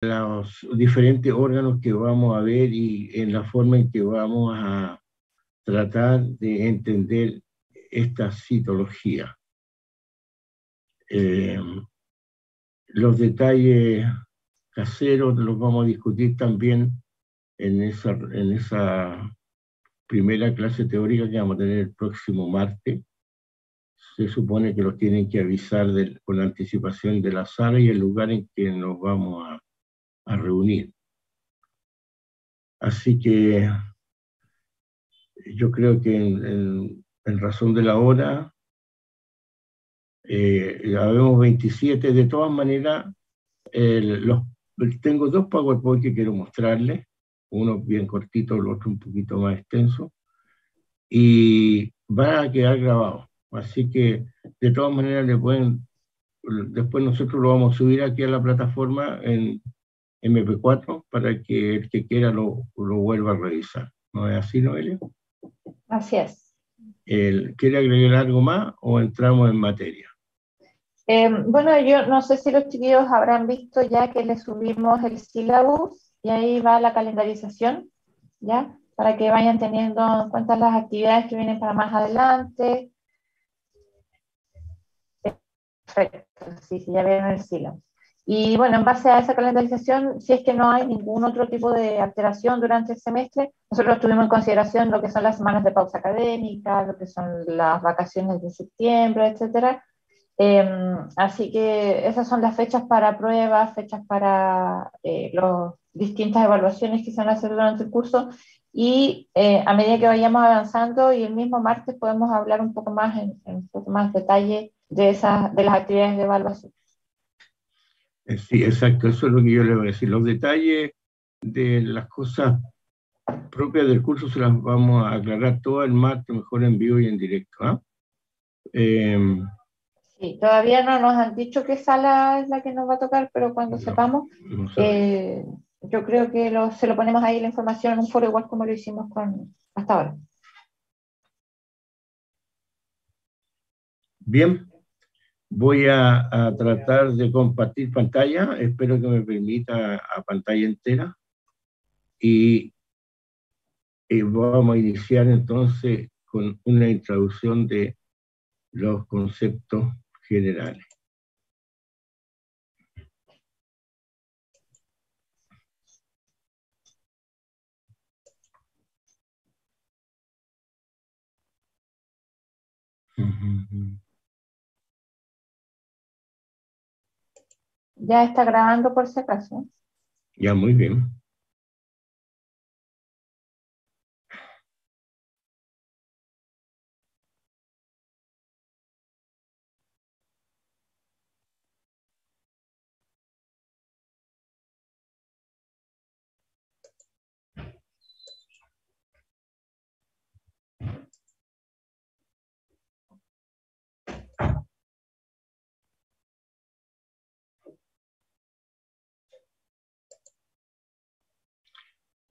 los diferentes órganos que vamos a ver y en la forma en que vamos a tratar de entender esta citología. Los detalles caseros los vamos a discutir también en esa primera clase teórica que vamos a tener el próximo martes. Se supone que los tienen que avisar con la anticipación de la sala y el lugar en que nos vamos a reunir. Así que yo creo que en razón de la hora, ya vemos 27. De todas maneras, tengo dos PowerPoint que quiero mostrarles, uno bien cortito, el otro un poquito más extenso, y van a quedar grabados. Así que de todas maneras después nosotros lo vamos a subir aquí a la plataforma en MP4 para que el que quiera lo vuelva a revisar. ¿No es así, Noelia? Así es. ¿Quiere agregar algo más o entramos en materia? Bueno, yo no sé si los chiquillos habrán visto ya que les subimos el syllabus y ahí va la calendarización, ¿ya? Para que vayan teniendo en cuenta las actividades que vienen para más adelante. Perfecto, sí, ya vieron el syllabus. Y bueno, en base a esa calendarización, si es que no hay ningún otro tipo de alteración durante el semestre, nosotros tuvimos en consideración lo que son las semanas de pausa académica, lo que son las vacaciones de septiembre, etcétera. Así que esas son las fechas para pruebas, fechas para las distintas evaluaciones que se van a hacer durante el curso, y a medida que vayamos avanzando y el mismo martes podemos hablar un poco más en un poco más detalle de las actividades de evaluación. Sí, exacto, eso es lo que yo le voy a decir. Los detalles de las cosas propias del curso se las vamos a aclarar todo el martes, mejor en vivo y en directo. Sí, todavía no nos han dicho qué sala es la que nos va a tocar, pero cuando sepamos, yo creo que se lo ponemos ahí la información en un foro igual como lo hicimos hasta ahora. Bien, voy a tratar de compartir pantalla, espero que me permita a pantalla entera, y vamos a iniciar entonces con una introducción de los conceptos generales. Ya está grabando por si acaso. Ya, muy bien.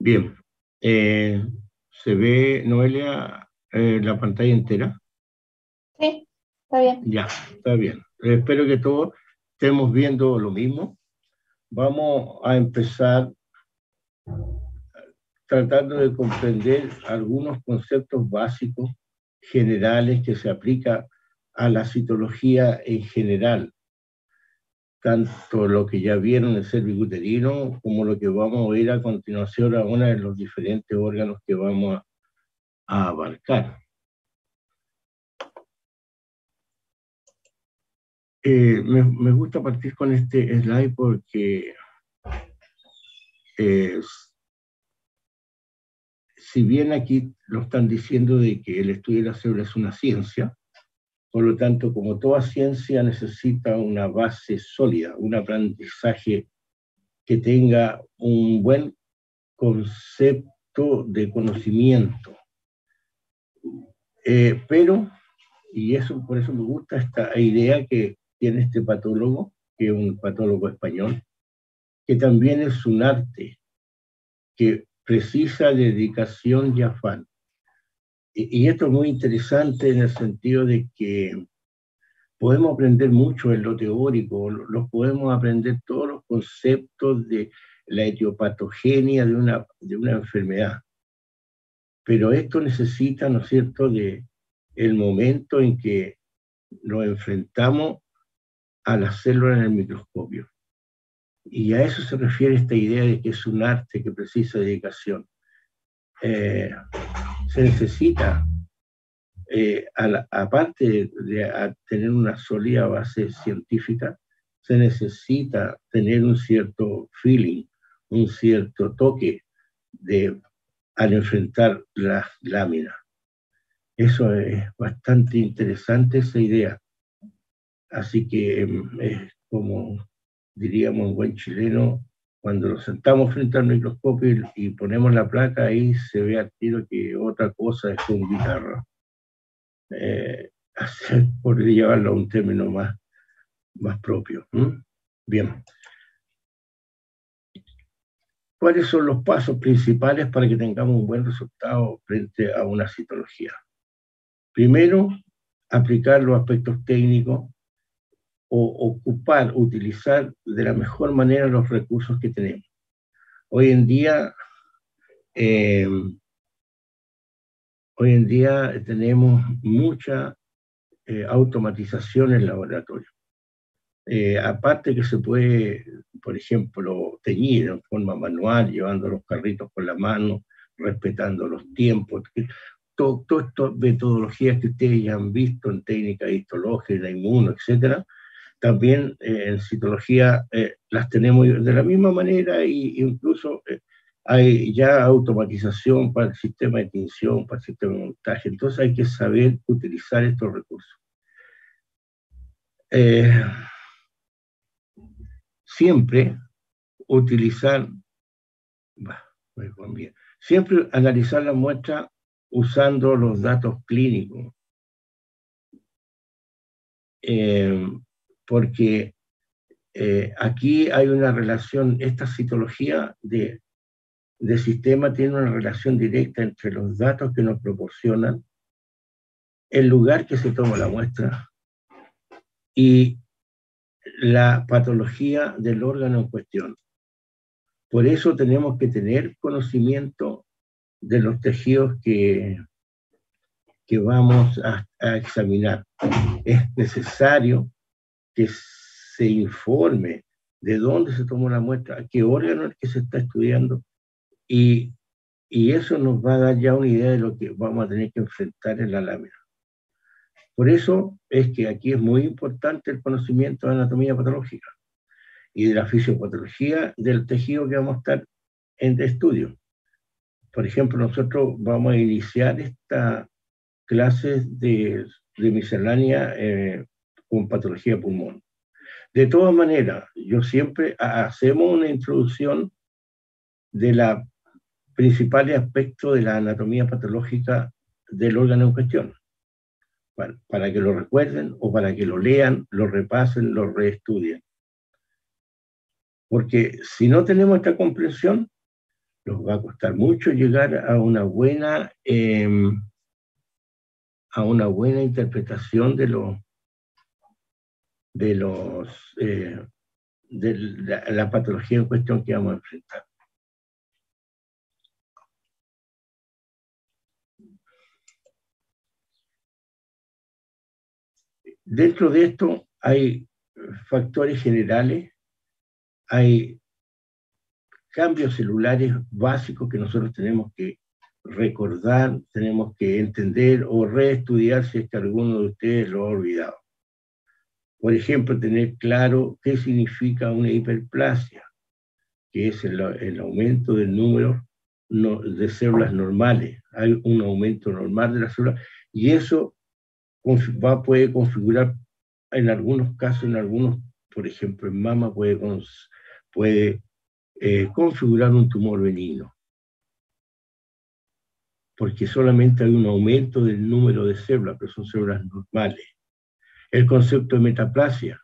Bien, ¿se ve, Noelia, la pantalla entera? Sí, está bien. Ya, está bien. Espero que todos estemos viendo lo mismo. Vamos a empezar tratando de comprender algunos conceptos básicos generales que se aplican a la citología en general, tanto lo que ya vieron en cervicuterino como lo que vamos a ver a continuación ahora en los diferentes órganos que vamos a abarcar. Me gusta partir con este slide porque si bien aquí lo están diciendo de que el estudio de la célula es una ciencia, por lo tanto, como toda ciencia necesita una base sólida, un aprendizaje que tenga un buen concepto de conocimiento. Pero, y por eso me gusta esta idea que tiene este patólogo, que es un patólogo español, que también es un arte, que precisa dedicación y afán. Y esto es muy interesante en el sentido de que podemos aprender mucho en lo teórico, los podemos aprender todos los conceptos de la etiopatogenia de una enfermedad. Pero esto necesita, ¿no es cierto?, de el momento en que nos enfrentamos a las células en el microscopio. Y a eso se refiere esta idea de que es un arte que precisa dedicación. Se necesita, aparte de tener una sólida base científica, se necesita tener un cierto feeling, un cierto toque al enfrentar las láminas. Eso es bastante interesante, esa idea. Así que es como diríamos en buen chileno, cuando nos sentamos frente al microscopio y ponemos la placa, ahí se ve al tiro que otra cosa es con guitarra. Por llevarlo a un término más propio. Bien. ¿Cuáles son los pasos principales para que tengamos un buen resultado frente a una citología? Primero, aplicar los aspectos técnicos o utilizar de la mejor manera los recursos que tenemos. Hoy en día tenemos mucha automatización en el laboratorio. Aparte que se puede, por ejemplo, teñir en forma manual, llevando los carritos con la mano, respetando los tiempos. Todas estas metodologías que ustedes ya han visto en técnica histológica, inmuno, etcétera, también en citología las tenemos de la misma manera, e incluso hay ya automatización para el sistema de tinción, para el sistema de montaje. Entonces hay que saber utilizar estos recursos. Siempre siempre analizar la muestra usando los datos clínicos. Porque aquí hay una relación, esta citología de sistema tiene una relación directa entre los datos que nos proporcionan, el lugar que se toma la muestra y la patología del órgano en cuestión. Por eso tenemos que tener conocimiento de los tejidos que vamos a examinar. Es necesario que se informe de dónde se tomó la muestra, a qué órgano es el que se está estudiando, y eso nos va a dar ya una idea de lo que vamos a tener que enfrentar en la lámina. Por eso es que aquí es muy importante el conocimiento de anatomía patológica y de la fisiopatología del tejido que vamos a estar en estudio. Por ejemplo, nosotros vamos a iniciar esta clase de miscelánea con patología de pulmón. De todas maneras, yo siempre hacemos una introducción de los principales aspectos de la anatomía patológica del órgano en cuestión, para que lo recuerden o para que lo lean, lo repasen, lo reestudien. Porque si no tenemos esta comprensión, nos va a costar mucho llegar a una buena interpretación de la patología en cuestión que vamos a enfrentar. Dentro de esto hay factores generales, hay cambios celulares básicos que nosotros tenemos que recordar, tenemos que entender o reestudiar si es que alguno de ustedes lo ha olvidado. Por ejemplo, tener claro qué significa una hiperplasia, que es el aumento del número de células normales. Hay un aumento normal de las células y eso puede configurar en algunos casos, por ejemplo, en mama puede configurar un tumor benigno, porque solamente hay un aumento del número de células, pero son células normales. El concepto de metaplasia,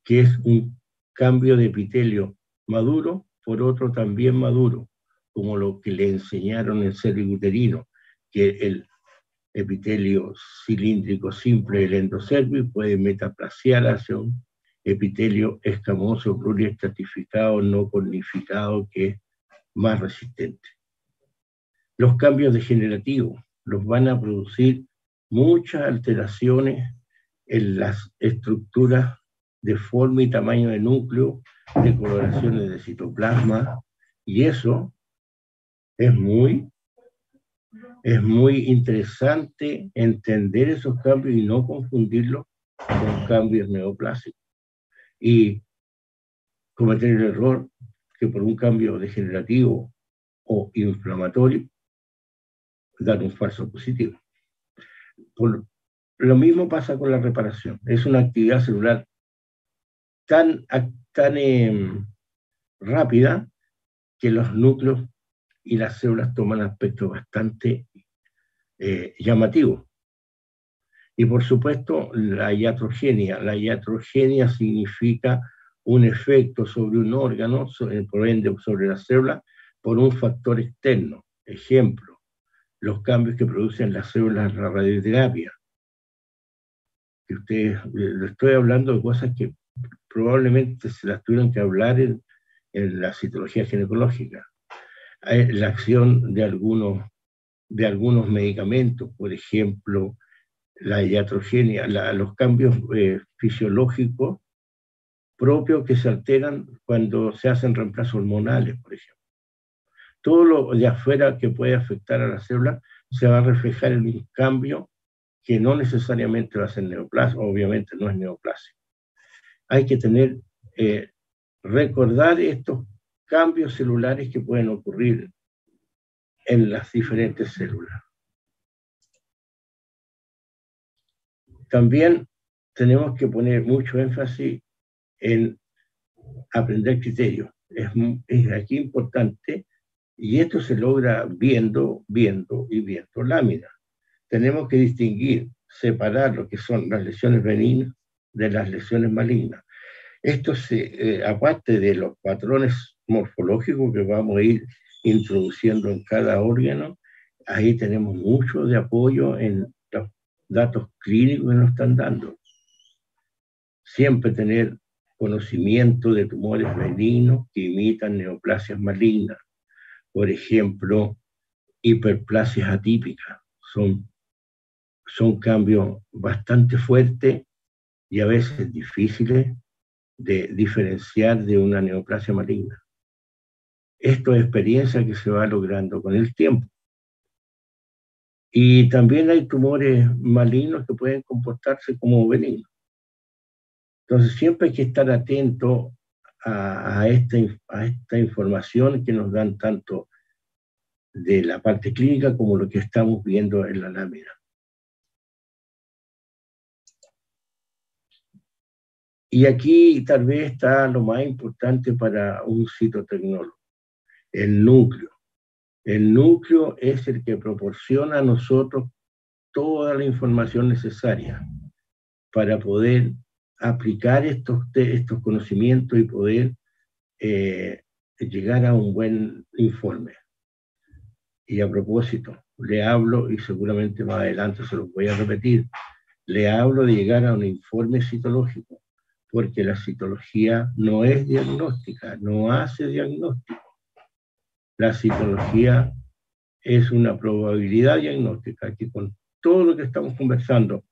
que es un cambio de epitelio maduro por otro también maduro, como lo que le enseñaron en cervicuterino, que el epitelio cilíndrico simple del endocervix puede metaplasiar hacia un epitelio escamoso pluriestratificado no cornificado, que es más resistente. Los cambios degenerativos los van a producir muchas alteraciones en las estructuras de forma y tamaño de núcleo, de coloraciones de citoplasma, y eso es muy interesante entender esos cambios y no confundirlos con cambios neoplásicos. Y cometer el error que por un cambio degenerativo o inflamatorio dar un falso positivo. Lo mismo pasa con la reparación. Es una actividad celular tan rápida que los núcleos y las células toman aspectos bastante llamativos. Y por supuesto, la iatrogenia. La iatrogenia significa un efecto sobre un órgano, por ende sobre la célula, por un factor externo. Ejemplo, los cambios que producen las células en la radioterapia. Que ustedes, les estoy hablando de cosas que probablemente se las tuvieron que hablar en la citología ginecológica. La acción de algunos medicamentos, por ejemplo, la iatrogenia, los cambios fisiológicos propios que se alteran cuando se hacen reemplazos hormonales, por ejemplo. Todo lo de afuera que puede afectar a la célula se va a reflejar en un cambio que no necesariamente va a ser neoplásico, obviamente no es neoplásico. Hay que recordar estos cambios celulares que pueden ocurrir en las diferentes células. También tenemos que poner mucho énfasis en aprender criterios. Es aquí importante, y esto se logra viendo láminas. Tenemos que distinguir, separar lo que son las lesiones benignas de las lesiones malignas. Esto aparte de los patrones morfológicos que vamos a ir introduciendo en cada órgano, ahí tenemos mucho de apoyo en los datos clínicos que nos están dando. Siempre tener conocimiento de tumores benignos que imitan neoplasias malignas. Por ejemplo, hiperplasias atípicas. Son cambios bastante fuertes y a veces difíciles de diferenciar de una neoplasia maligna. Esto es experiencia que se va logrando con el tiempo. Y también hay tumores malignos que pueden comportarse como benignos. Entonces siempre hay que estar atento a esta información que nos dan tanto de la parte clínica como lo que estamos viendo en la lámina. Y aquí tal vez está lo más importante para un citotecnólogo, el núcleo. El núcleo es el que proporciona a nosotros toda la información necesaria para poder aplicar estos conocimientos y poder llegar a un buen informe. Y a propósito, le hablo, y seguramente más adelante se lo voy a repetir, le hablo de llegar a un informe citológico, porque la citología no es diagnóstica, no hace diagnóstico. La citología es una probabilidad diagnóstica que con todo lo que estamos conversando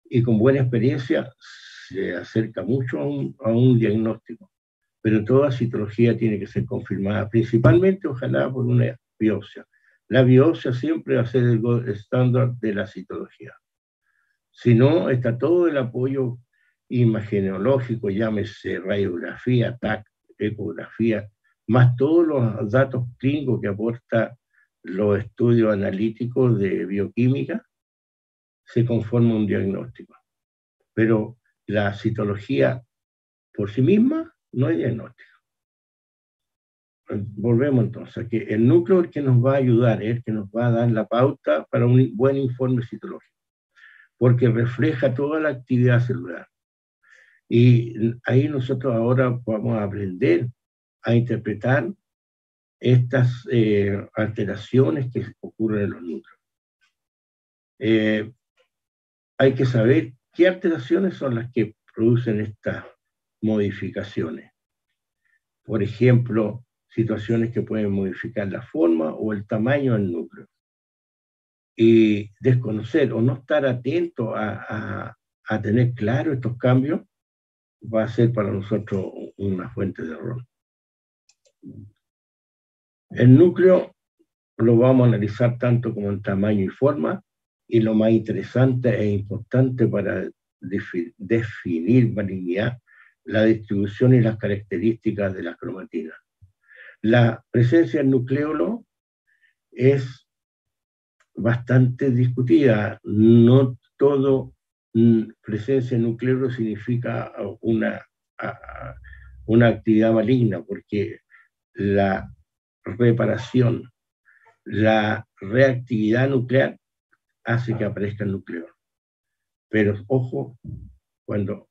y con buena experiencia se acerca mucho a un diagnóstico. Pero toda citología tiene que ser confirmada, principalmente, ojalá, por una biopsia. La biopsia siempre va a ser el estándar de la citología. Si no, está todo el apoyo imagenológico, llámese radiografía, TAC, ecografía, más todos los datos clínicos que aporta los estudios analíticos de bioquímica, se conforma un diagnóstico. Pero la citología por sí misma no es diagnóstico. Volvemos entonces a que el núcleo es el que nos va a ayudar, es el que nos va a dar la pauta para un buen informe citológico, porque refleja toda la actividad celular. Y ahí nosotros ahora vamos a aprender a interpretar estas alteraciones que ocurren en los núcleos. Hay que saber qué alteraciones son las que producen modificaciones. Por ejemplo, situaciones que pueden modificar la forma o el tamaño del núcleo. Y desconocer o no estar atento a tener claro estos cambios va a ser para nosotros una fuente de error. El núcleo lo vamos a analizar tanto como en tamaño y forma, y lo más interesante e importante para definir malignidad, la distribución y las características de las cromatinas. La presencia del nucleolo es bastante discutida. No todo presencia de nucleolo significa una actividad maligna, porque la reparación, la reactividad nuclear hace que aparezca el nucleolo. Pero ojo, cuando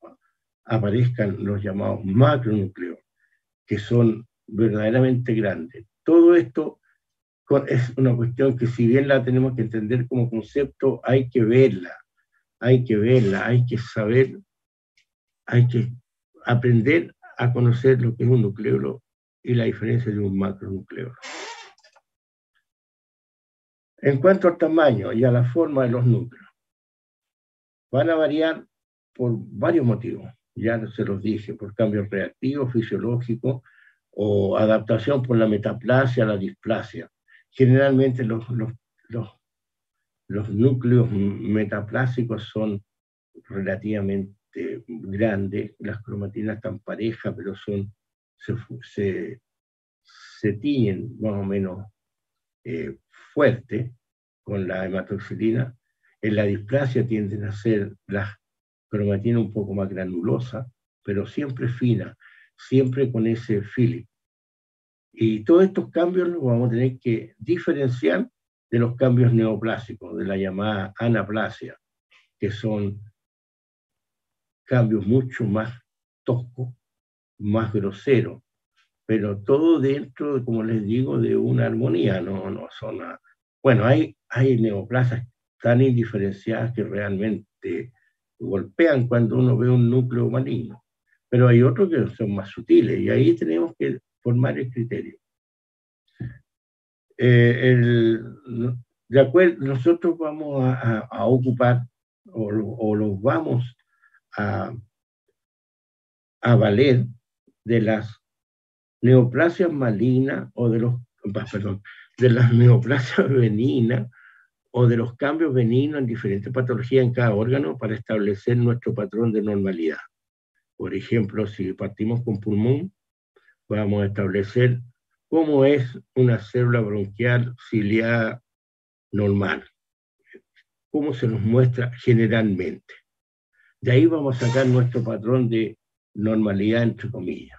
aparezcan los llamados macronúcleos, que son verdaderamente grandes. Todo esto es una cuestión que, si bien la tenemos que entender como concepto, hay que verla, hay que saber, hay que aprender a conocer lo que es un nucleolo y la diferencia de un macronucleolo. En cuanto al tamaño y a la forma de los núcleos, van a variar por varios motivos. Ya se los dije, por cambios reactivos, fisiológicos, o adaptación por la metaplasia, la displasia. Generalmente los núcleos metaplásicos son relativamente grandes, las cromatinas están parejas, pero se tiñen más o menos fuerte con la hematoxilina. En la displasia tienden a ser las cromatinas un poco más granulosas, pero siempre finas, siempre con ese feeling. Y todos estos cambios los vamos a tener que diferenciar de los cambios neoplásicos, de la llamada anaplasia, que son cambios mucho más toscos, más groseros, pero todo dentro, como les digo, de una armonía, no son nada. Bueno, hay neoplasias tan indiferenciadas que realmente golpean cuando uno ve un núcleo maligno, pero hay otros que son más sutiles, y ahí tenemos que formar el criterio. De acuerdo, nosotros vamos a ocupar o los vamos a valer de las neoplasias malignas o de las neoplasias benignas o de los cambios benignos en diferentes patologías en cada órgano para establecer nuestro patrón de normalidad. Por ejemplo, si partimos con pulmón, vamos a establecer cómo es una célula bronquial ciliada normal, cómo se nos muestra generalmente. De ahí vamos a sacar nuestro patrón de normalidad, entre comillas.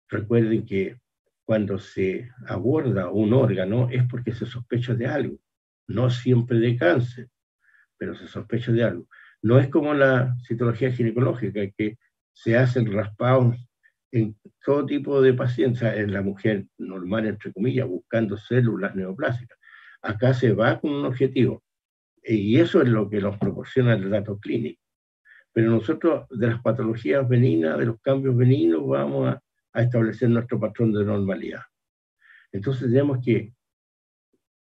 Recuerden que cuando se aborda un órgano es porque se sospecha de algo, no siempre de cáncer, pero se sospecha de algo. No es como la citología ginecológica, que se hacen raspados en todo tipo de pacientes, en la mujer normal, entre comillas, buscando células neoplásicas. Acá se va con un objetivo, y eso es lo que nos proporciona el dato clínico. Pero nosotros, de las patologías benignas, de los cambios benignos, vamos a establecer nuestro patrón de normalidad. Entonces tenemos que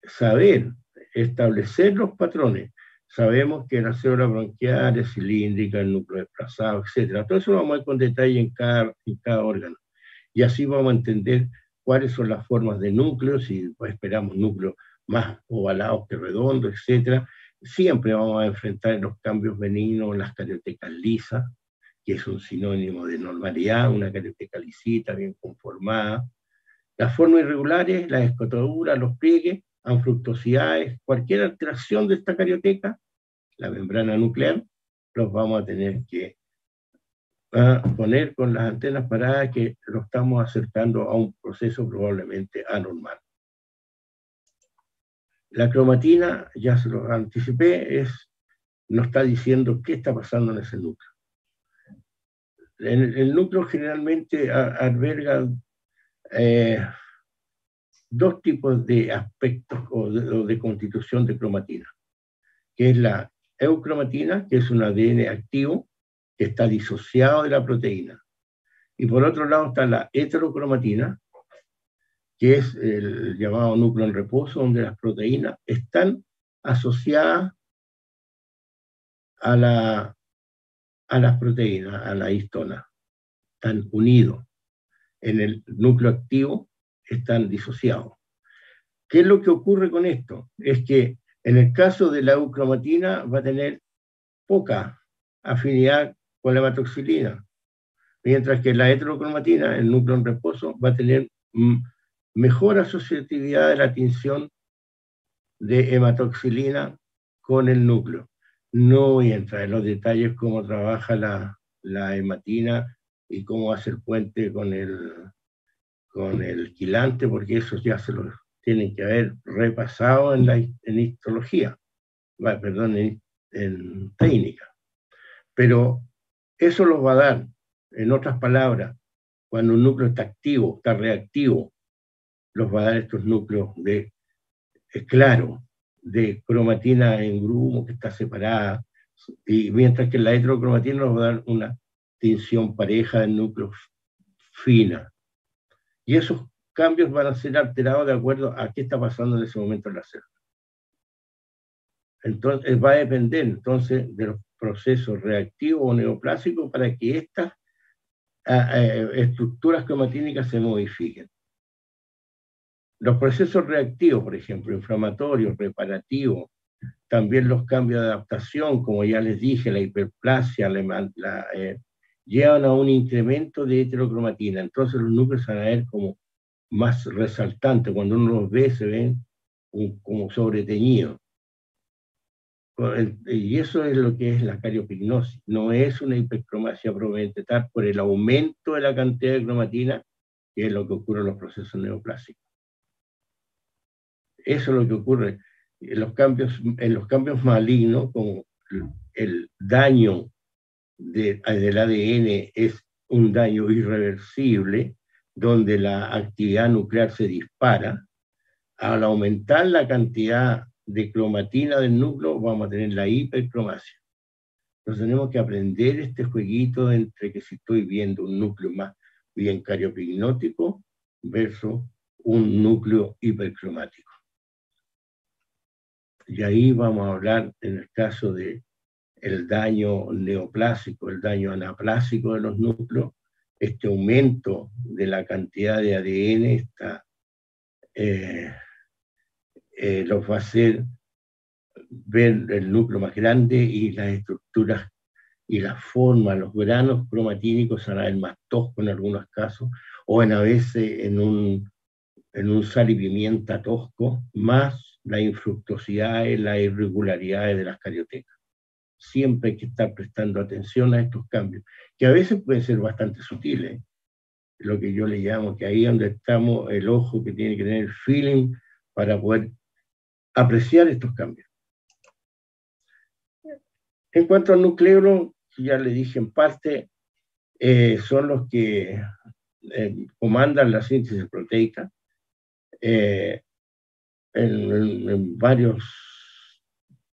saber establecer los patrones. Sabemos que la célula bronquial es cilíndrica, el núcleo desplazado, etc. Todo eso lo vamos a ver con detalle en cada órgano. Y así vamos a entender cuáles son las formas de núcleos, si esperamos núcleos más ovalados que redondos, etc. Siempre vamos a enfrentar los cambios benignos, las cariotecas lisas, que es un sinónimo de normalidad, una carioteca lisita, bien conformada. Las formas irregulares, las escotaduras, los pliegues, anfructuosidades, cualquier alteración de esta carioteca, la membrana nuclear, los vamos a tener que poner con las antenas paradas, que lo estamos acercando a un proceso probablemente anormal. La cromatina, ya se lo anticipé, nos está diciendo qué está pasando en ese núcleo. El núcleo generalmente alberga dos tipos de aspectos o de constitución de cromatina, que es la eucromatina, que es un ADN activo, que está disociado de la proteína. Y por otro lado está la heterocromatina, que es el llamado núcleo en reposo, donde las proteínas están asociadas a las proteínas, a la histona. Están unidos. En el núcleo activo están disociados. ¿Qué es lo que ocurre con esto? Es que en el caso de la eucromatina va a tener poca afinidad con la hematoxilina, mientras que la heterocromatina, el núcleo en reposo, va a tener mejor asociatividad de la tinción de hematoxilina con el núcleo. No voy a entrar en los detalles cómo trabaja la hematina y cómo hace el puente con el quilante, porque eso ya se lo tienen que haber repasado en histología, perdón, en técnica. Pero eso los va a dar, en otras palabras, cuando un núcleo está activo, está reactivo, los va a dar estos núcleos claro, de cromatina en grumo que está separada, y mientras que la heterocromatina nos va a dar una tinción pareja de núcleos fina. Y esos cambios van a ser alterados de acuerdo a qué está pasando en ese momento en la célula. Entonces, va a depender entonces de los procesos reactivos o neoplásicos para que estas estructuras cromatínicas se modifiquen. Los procesos reactivos, por ejemplo, inflamatorios, reparativos, también los cambios de adaptación, como ya les dije, la hiperplasia, llevan a un incremento de heterocromatina. Entonces los núcleos van a ver como más resaltantes. Cuando uno los ve, se ven como sobreteñidos. Y eso es lo que es la cariopignosis. No es una hipercromasia propiamente tal por el aumento de la cantidad de cromatina, que es lo que ocurre en los procesos neoplásicos. Eso es lo que ocurre en los cambios malignos, como el daño del ADN es un daño irreversible, donde la actividad nuclear se dispara. Al aumentar la cantidad de cromatina del núcleo, vamos a tener la hipercromasia. Entonces tenemos que aprender este jueguito entre que si estoy viendo un núcleo más bien cariopignótico versus un núcleo hipercromático. Y ahí vamos a hablar, en el caso de el daño neoplásico, el daño anaplásico de los núcleos, este aumento de la cantidad de ADN los va a hacer ver el núcleo más grande y las estructuras y las formas, los granos cromatínicos van a ver más toscos en algunos casos, o a veces en un sal y pimienta tosco, más la infructuosidad y las irregularidades de las cariotecas. Siempre hay que estar prestando atención a estos cambios, que a veces pueden ser bastante sutiles, lo que yo le llamo, que ahí es donde estamos, el ojo que tiene que tener el feeling para poder apreciar estos cambios. En cuanto al nucleolo, ya le dije en parte, son los que comandan la síntesis proteica en varios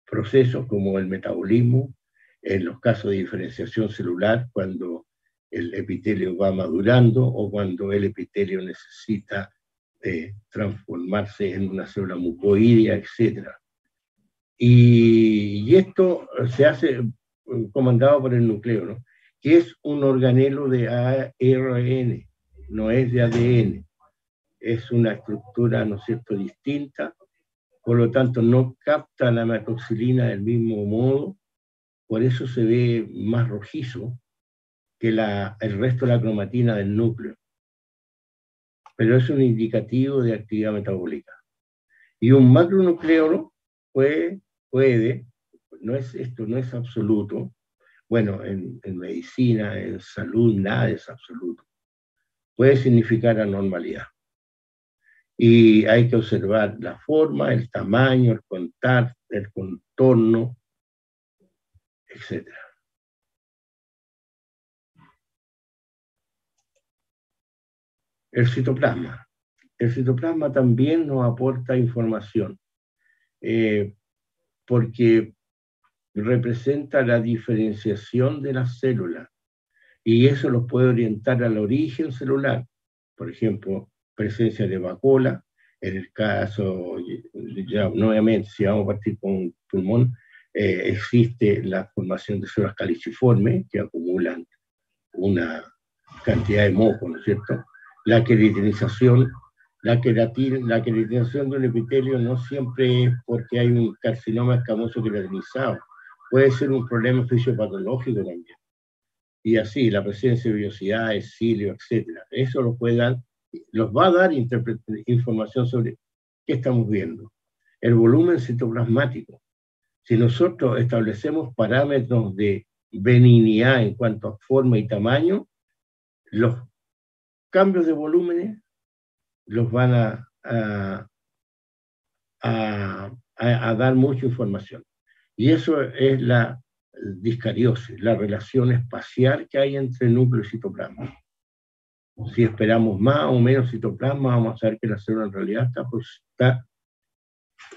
procesos como el metabolismo, en los casos de diferenciación celular, cuando el epitelio va madurando o cuando el epitelio necesita transformarse en una célula mucoidea, etc. Y esto se hace comandado por el nucleo, ¿no? Que es un organelo de ARN, no es de ADN. Es una estructura, ¿no es cierto?, distinta, por lo tanto no capta la hematoxilina del mismo modo, por eso se ve más rojizo que el resto de la cromatina del núcleo. Pero es un indicativo de actividad metabólica. Y un macronucleolo puede, esto no es absoluto. Bueno, en medicina, en salud, nada es absoluto. Puede significar anormalidad. Y hay que observar la forma, el tamaño, el contorno, etc. El citoplasma. El citoplasma también nos aporta información, porque representa la diferenciación de las células y eso los puede orientar al origen celular. Por ejemplo, presencia de vacuola, en el caso, ya nuevamente, si vamos a partir con un pulmón, existe la formación de células caliciformes que acumulan una cantidad de moco, ¿no es cierto? La queratinización, la queratinización de un epitelio no siempre es porque hay un carcinoma escamoso queratinizado, puede ser un problema fisiopatológico también. Y así, la presencia de vellosidades, cilios, etcétera. Eso los va a dar información sobre qué estamos viendo. El volumen citoplasmático. Si nosotros establecemos parámetros de benignidad en cuanto a forma y tamaño, los cambios de volúmenes los van a dar mucha información. Y eso es la discariosis, la relación espacial que hay entre núcleo y citoplasma. Si esperamos más o menos citoplasma, vamos a ver que la célula en realidad está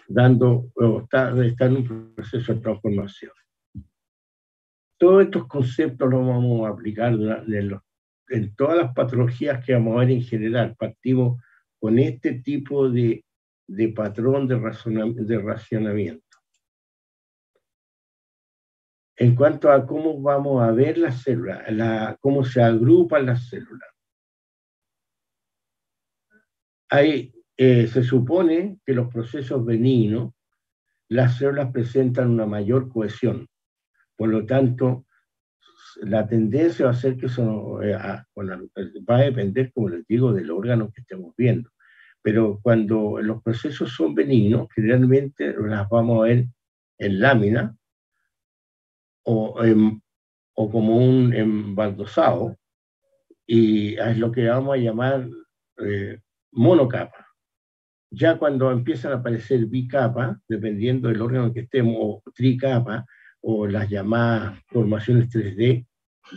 en un proceso de transformación. Todos estos conceptos los vamos a aplicar en todas las patologías que vamos a ver en general. Partimos con este tipo de patrón de racionamiento. En cuanto a cómo vamos a ver las células, cómo se agrupan las células. Se supone que los procesos benignos, las células presentan una mayor cohesión. Por lo tanto, la tendencia va a ser que eso va a depender, como les digo, del órgano que estemos viendo. Pero cuando los procesos son benignos, generalmente las vamos a ver en lámina o como un embaldosado, y es lo que vamos a llamar monocapa. Ya cuando empiezan a aparecer bicapa, dependiendo del órgano que estemos, o tricapa, o las llamadas formaciones 3D,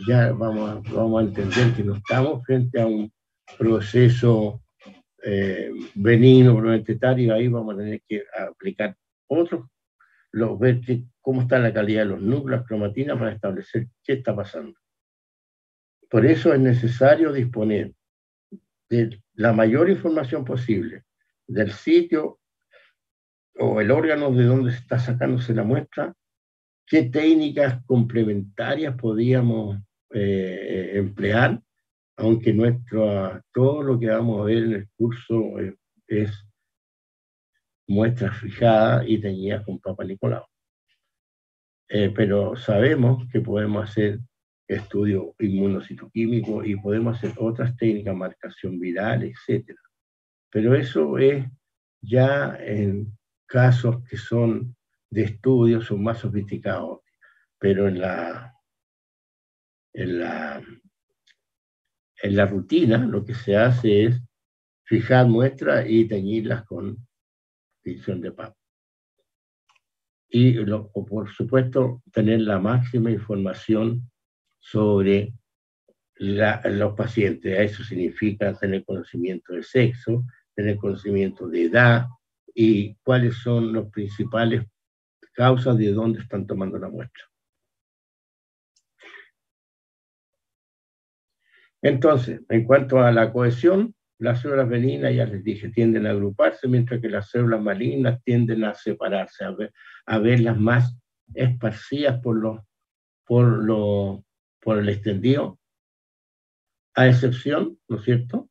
ya vamos a entender que no estamos frente a un proceso benigno, probablemente, ahí vamos a tener que aplicar otros, ver cómo está la calidad de los núcleos, cromatina, para establecer qué está pasando. Por eso es necesario disponer de la mayor información posible del sitio o el órgano de donde se está sacándose la muestra, qué técnicas complementarias podríamos emplear, aunque todo lo que vamos a ver en el curso es muestras fijadas y teñidas con Papa Nicolau. Pero sabemos que podemos hacer estudio inmunocitoquímico y podemos hacer otras técnicas, marcación viral, etc. Pero eso es ya en casos que son de estudio, son más sofisticados. Pero en la rutina lo que se hace es fijar muestras y teñirlas con tinción de Papa. Y por supuesto tener la máxima información sobre los pacientes. Eso significa tener conocimiento de sexo, tener conocimiento de edad y cuáles son las principales causas de dónde están tomando la muestra. Entonces, en cuanto a la cohesión, las células benignas, ya les dije, tienden a agruparse, mientras que las células malignas tienden a separarse, a verlas más esparcidas por el extendido, a excepción, ¿no es cierto?,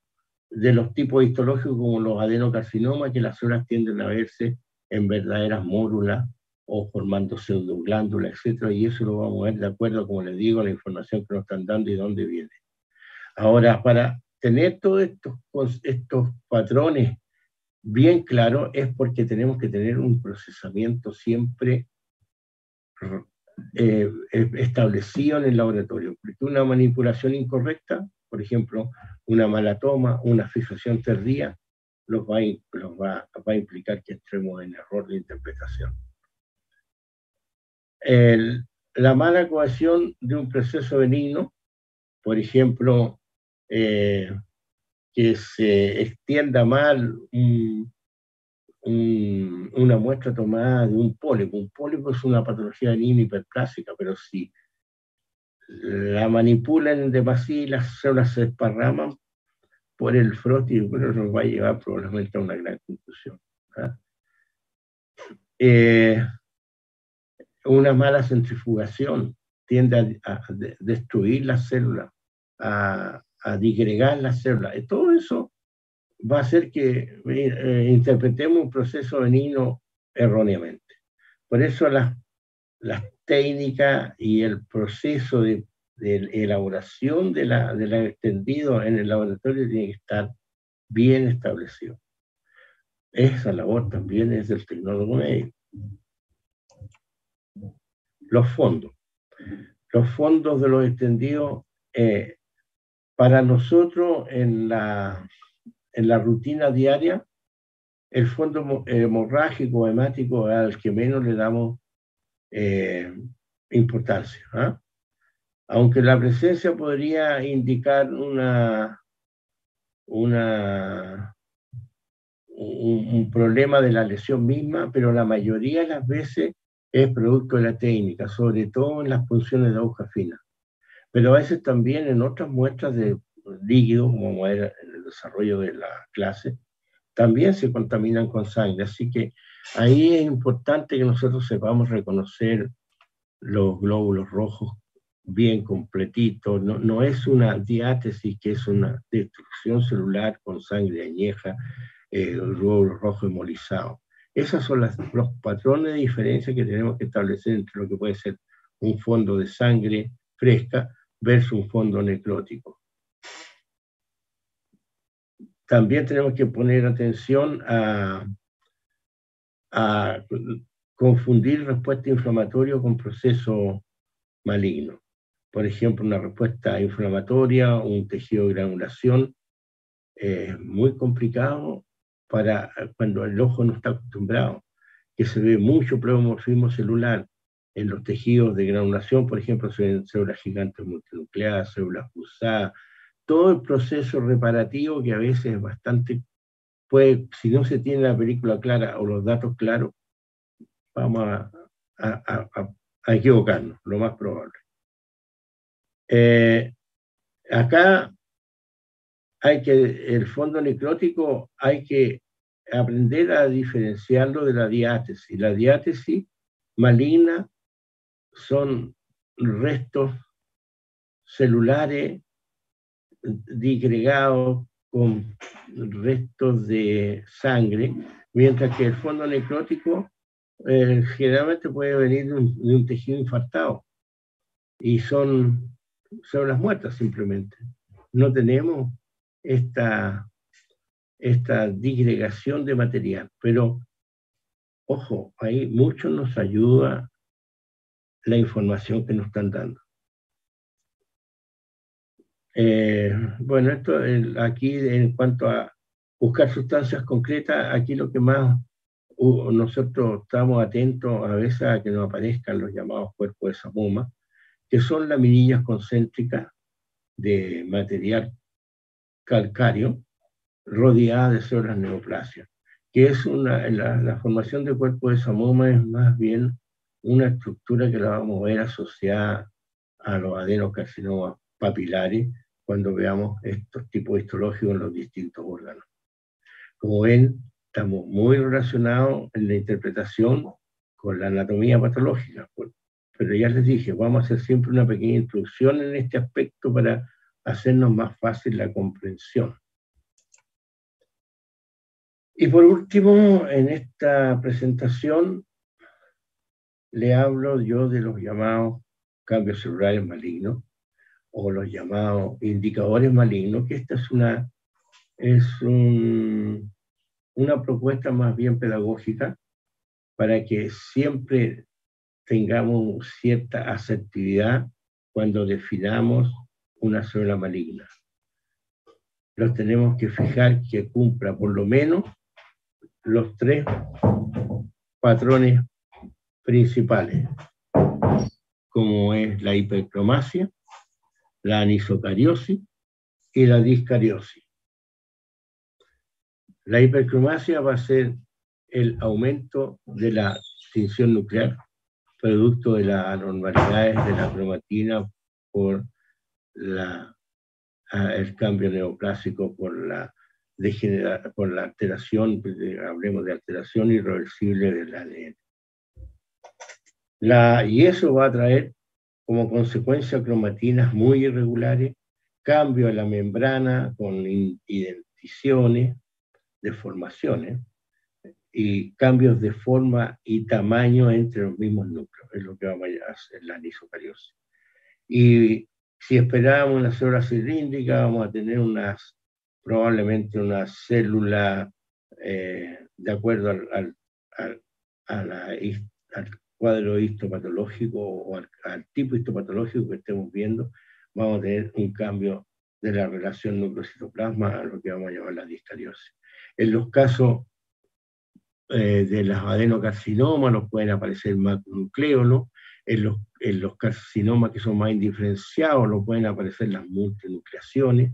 de los tipos histológicos como los adenocarcinomas, que las células tienden a verse en verdaderas mórulas o formando pseudoglándulas, etc. Y eso lo vamos a ver de acuerdo, como les digo, a la información que nos están dando y dónde viene. Ahora, para tener todos estos patrones bien claros, es porque tenemos que tener un procesamiento siempre establecido en el laboratorio. Porque una manipulación incorrecta, por ejemplo, una mala toma, una fijación tardía, va a implicar que entremos en error de interpretación. La mala cohesión de un proceso benigno, por ejemplo, que se extienda mal una muestra tomada de un pólipo. Un pólipo es una patología benigna hiperplásica, pero si la manipulan en demasía y las células se desparraman por el frost, y bueno, nos va a llevar probablemente a una gran conclusión. ¿Ah? Una mala centrifugación tiende a destruir las células, a disgregar las células. Y todo eso va a hacer que interpretemos un proceso benigno erróneamente. Por eso las técnicas y el proceso de elaboración de la extendido en el laboratorio tiene que estar bien establecido. Esa labor también es del tecnólogo médico. Los fondos. Los fondos de los extendidos, para nosotros en la rutina diaria, el fondo hemorrágico, hemático, al que menos le damos importancia. ¿Ah? Aunque la presencia podría indicar un problema de la lesión misma, pero la mayoría de las veces es producto de la técnica, sobre todo en las punciones de aguja fina. Pero a veces también en otras muestras de líquidos, como era en el desarrollo de la clase, también se contaminan con sangre. Así que ahí es importante que nosotros sepamos reconocer los glóbulos rojos bien completitos. No es una diátesis, que es una destrucción celular con sangre añeja, glóbulos rojos hemolizados. Esos son los patrones de diferencia que tenemos que establecer entre lo que puede ser un fondo de sangre fresca versus un fondo necrótico. También tenemos que poner atención a confundir respuesta inflamatoria con proceso maligno. Por ejemplo, una respuesta inflamatoria, un tejido de granulación, es muy complicado para cuando el ojo no está acostumbrado, que se ve mucho pleomorfismo celular en los tejidos de granulación. Por ejemplo, se ven células gigantes multinucleadas, células cruzadas, todo el proceso reparativo que a veces es bastante, si no se tiene la película clara o los datos claros, vamos a equivocarnos, lo más probable. Acá el fondo necrótico hay que aprender a diferenciarlo de la diátesis. La diátesis maligna son restos celulares disgregados con restos de sangre, mientras que el fondo necrótico generalmente puede venir de un tejido infartado y son células muertas simplemente. No tenemos esta disgregación de material, pero ojo, ahí mucho nos ayuda la información que nos están dando. Bueno, esto aquí en cuanto a buscar sustancias concretas, aquí lo que más nosotros estamos atentos a veces a que nos aparezcan los llamados cuerpos de Samuma, que son laminillas concéntricas de material calcáreo rodeadas de células neoplasias, que es la formación de cuerpos de Samuma es más bien una estructura que la vamos a ver asociada a los adenocarcinomas papilares cuando veamos estos tipos histológicos en los distintos órganos. Como ven, estamos muy relacionados en la interpretación con la anatomía patológica, pero ya les dije, vamos a hacer siempre una pequeña introducción en este aspecto para hacernos más fácil la comprensión. Y por último, en esta presentación, le hablo yo de los llamados cambios celulares malignos, o los llamados indicadores malignos, que esta es una propuesta más bien pedagógica para que siempre tengamos cierta asertividad cuando definamos una célula maligna. Los tenemos que fijar que cumpla por lo menos los 3 patrones principales, como es la hipercromasia, la anisocariosis y la discariosis. La hipercromasia va a ser el aumento de la extinción nuclear, producto de las anormalidades de la cromatina por el cambio neoplásico, por la alteración, hablemos de alteración irreversible del ADN. Y eso va a traer como consecuencia cromatinas muy irregulares, cambio en la membrana con indenticiones, deformaciones, y cambios de forma y tamaño entre los mismos núcleos, es lo que vamos a hacer la anisocariosis. Y si esperábamos una célula cilíndrica, vamos a tener probablemente una célula de acuerdo al cuadro histopatológico o al tipo histopatológico que estemos viendo, vamos a tener un cambio de la relación núcleo-citoplasma a lo que vamos a llamar la discariosis. En los casos de los adenocarcinomas nos pueden aparecer macronucleolos, en los carcinomas que son más indiferenciados nos pueden aparecer las multinucleaciones.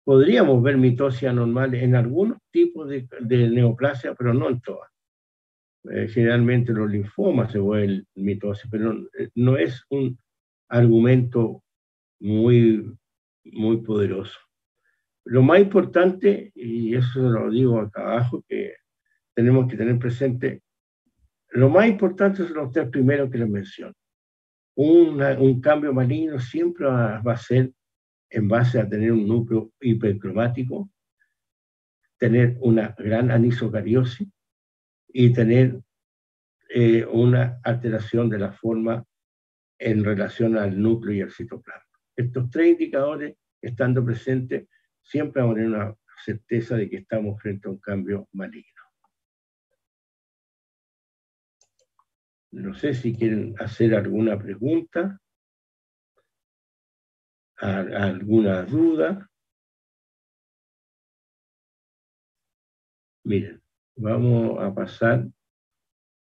Podríamos ver mitosis anormal en algunos tipos de neoplasia, pero no en todas. Generalmente los linfomas se vuelven mitosis, pero no es un argumento muy, muy poderoso. Lo más importante, y eso lo digo acá abajo, que tenemos que tener presente, lo más importante son los tres primeros que les menciono. Un cambio maligno siempre va a ser en base a tener un núcleo hipercromático, tener una gran anisocariosis y tener una alteración de la forma en relación al núcleo y al citoplasma. Estos tres indicadores, estando presentes, siempre vamos a tener una certeza de que estamos frente a un cambio maligno. No sé si quieren hacer alguna pregunta, alguna duda. Miren, vamos a pasar,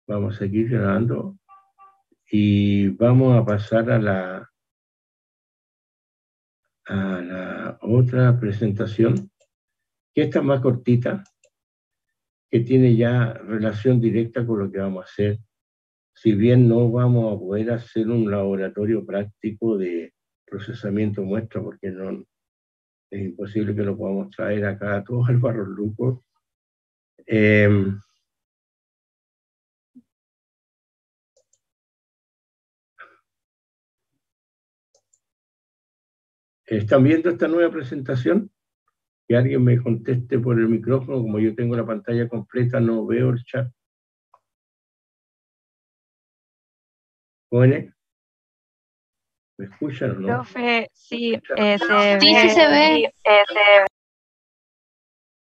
vamos a seguir grabando y vamos a pasar a la otra presentación, que esta es más cortita, que tiene ya relación directa con lo que vamos a hacer. Si bien no vamos a poder hacer un laboratorio práctico de procesamiento muestra, porque no, es imposible que lo podamos traer acá a todos al Barros Luco. ¿Están viendo esta nueva presentación? Que alguien me conteste por el micrófono, como yo tengo la pantalla completa, no veo el chat. ¿Jóvenes? ¿Me escuchan o no? Profe, sí, Sí, se ve.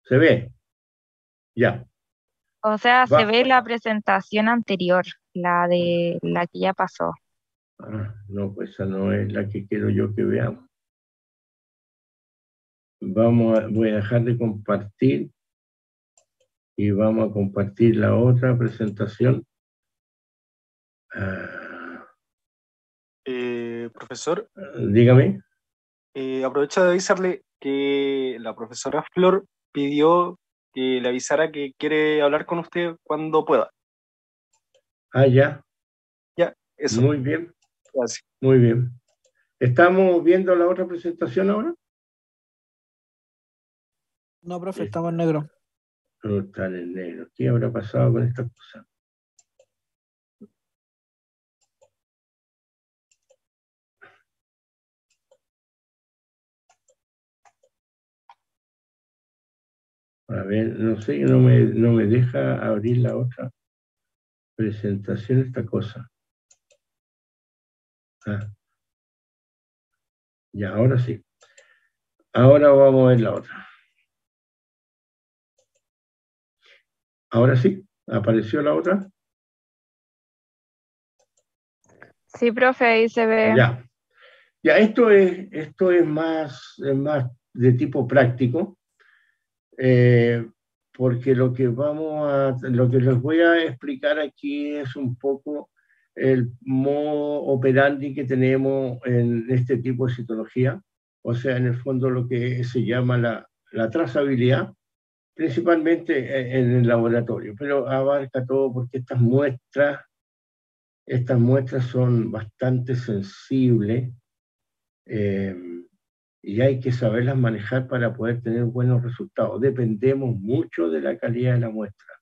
¿Se ve? Ya. O sea, se ve la presentación anterior, la que ya pasó. No, pues esa no es la que quiero yo que veamos. Voy a dejar de compartir y vamos a compartir la otra presentación. Profesor, Dígame. aprovecho de avisarle que la profesora Flor pidió que le avisara que quiere hablar con usted cuando pueda. Ya. Ya, eso. Muy bien. Gracias. Muy bien. ¿Estamos viendo la otra presentación ahora? No, profe, estamos en negro. No están en negro. ¿Qué habrá pasado con esta cosa? A ver, no sé, no me deja abrir la otra presentación, esta cosa. Ya, ahora sí. Ahora vamos a ver la otra. Ahora sí, ¿apareció la otra? Sí, profe, ahí se ve. Ya, esto es más de tipo práctico, porque lo que les voy a explicar aquí es un poco el modo operandi que tenemos en este tipo de citología, o sea, en el fondo lo que se llama la trazabilidad, principalmente en el laboratorio, pero abarca todo porque estas muestras son bastante sensibles y hay que saberlas manejar para poder tener buenos resultados. Dependemos mucho de la calidad de la muestra.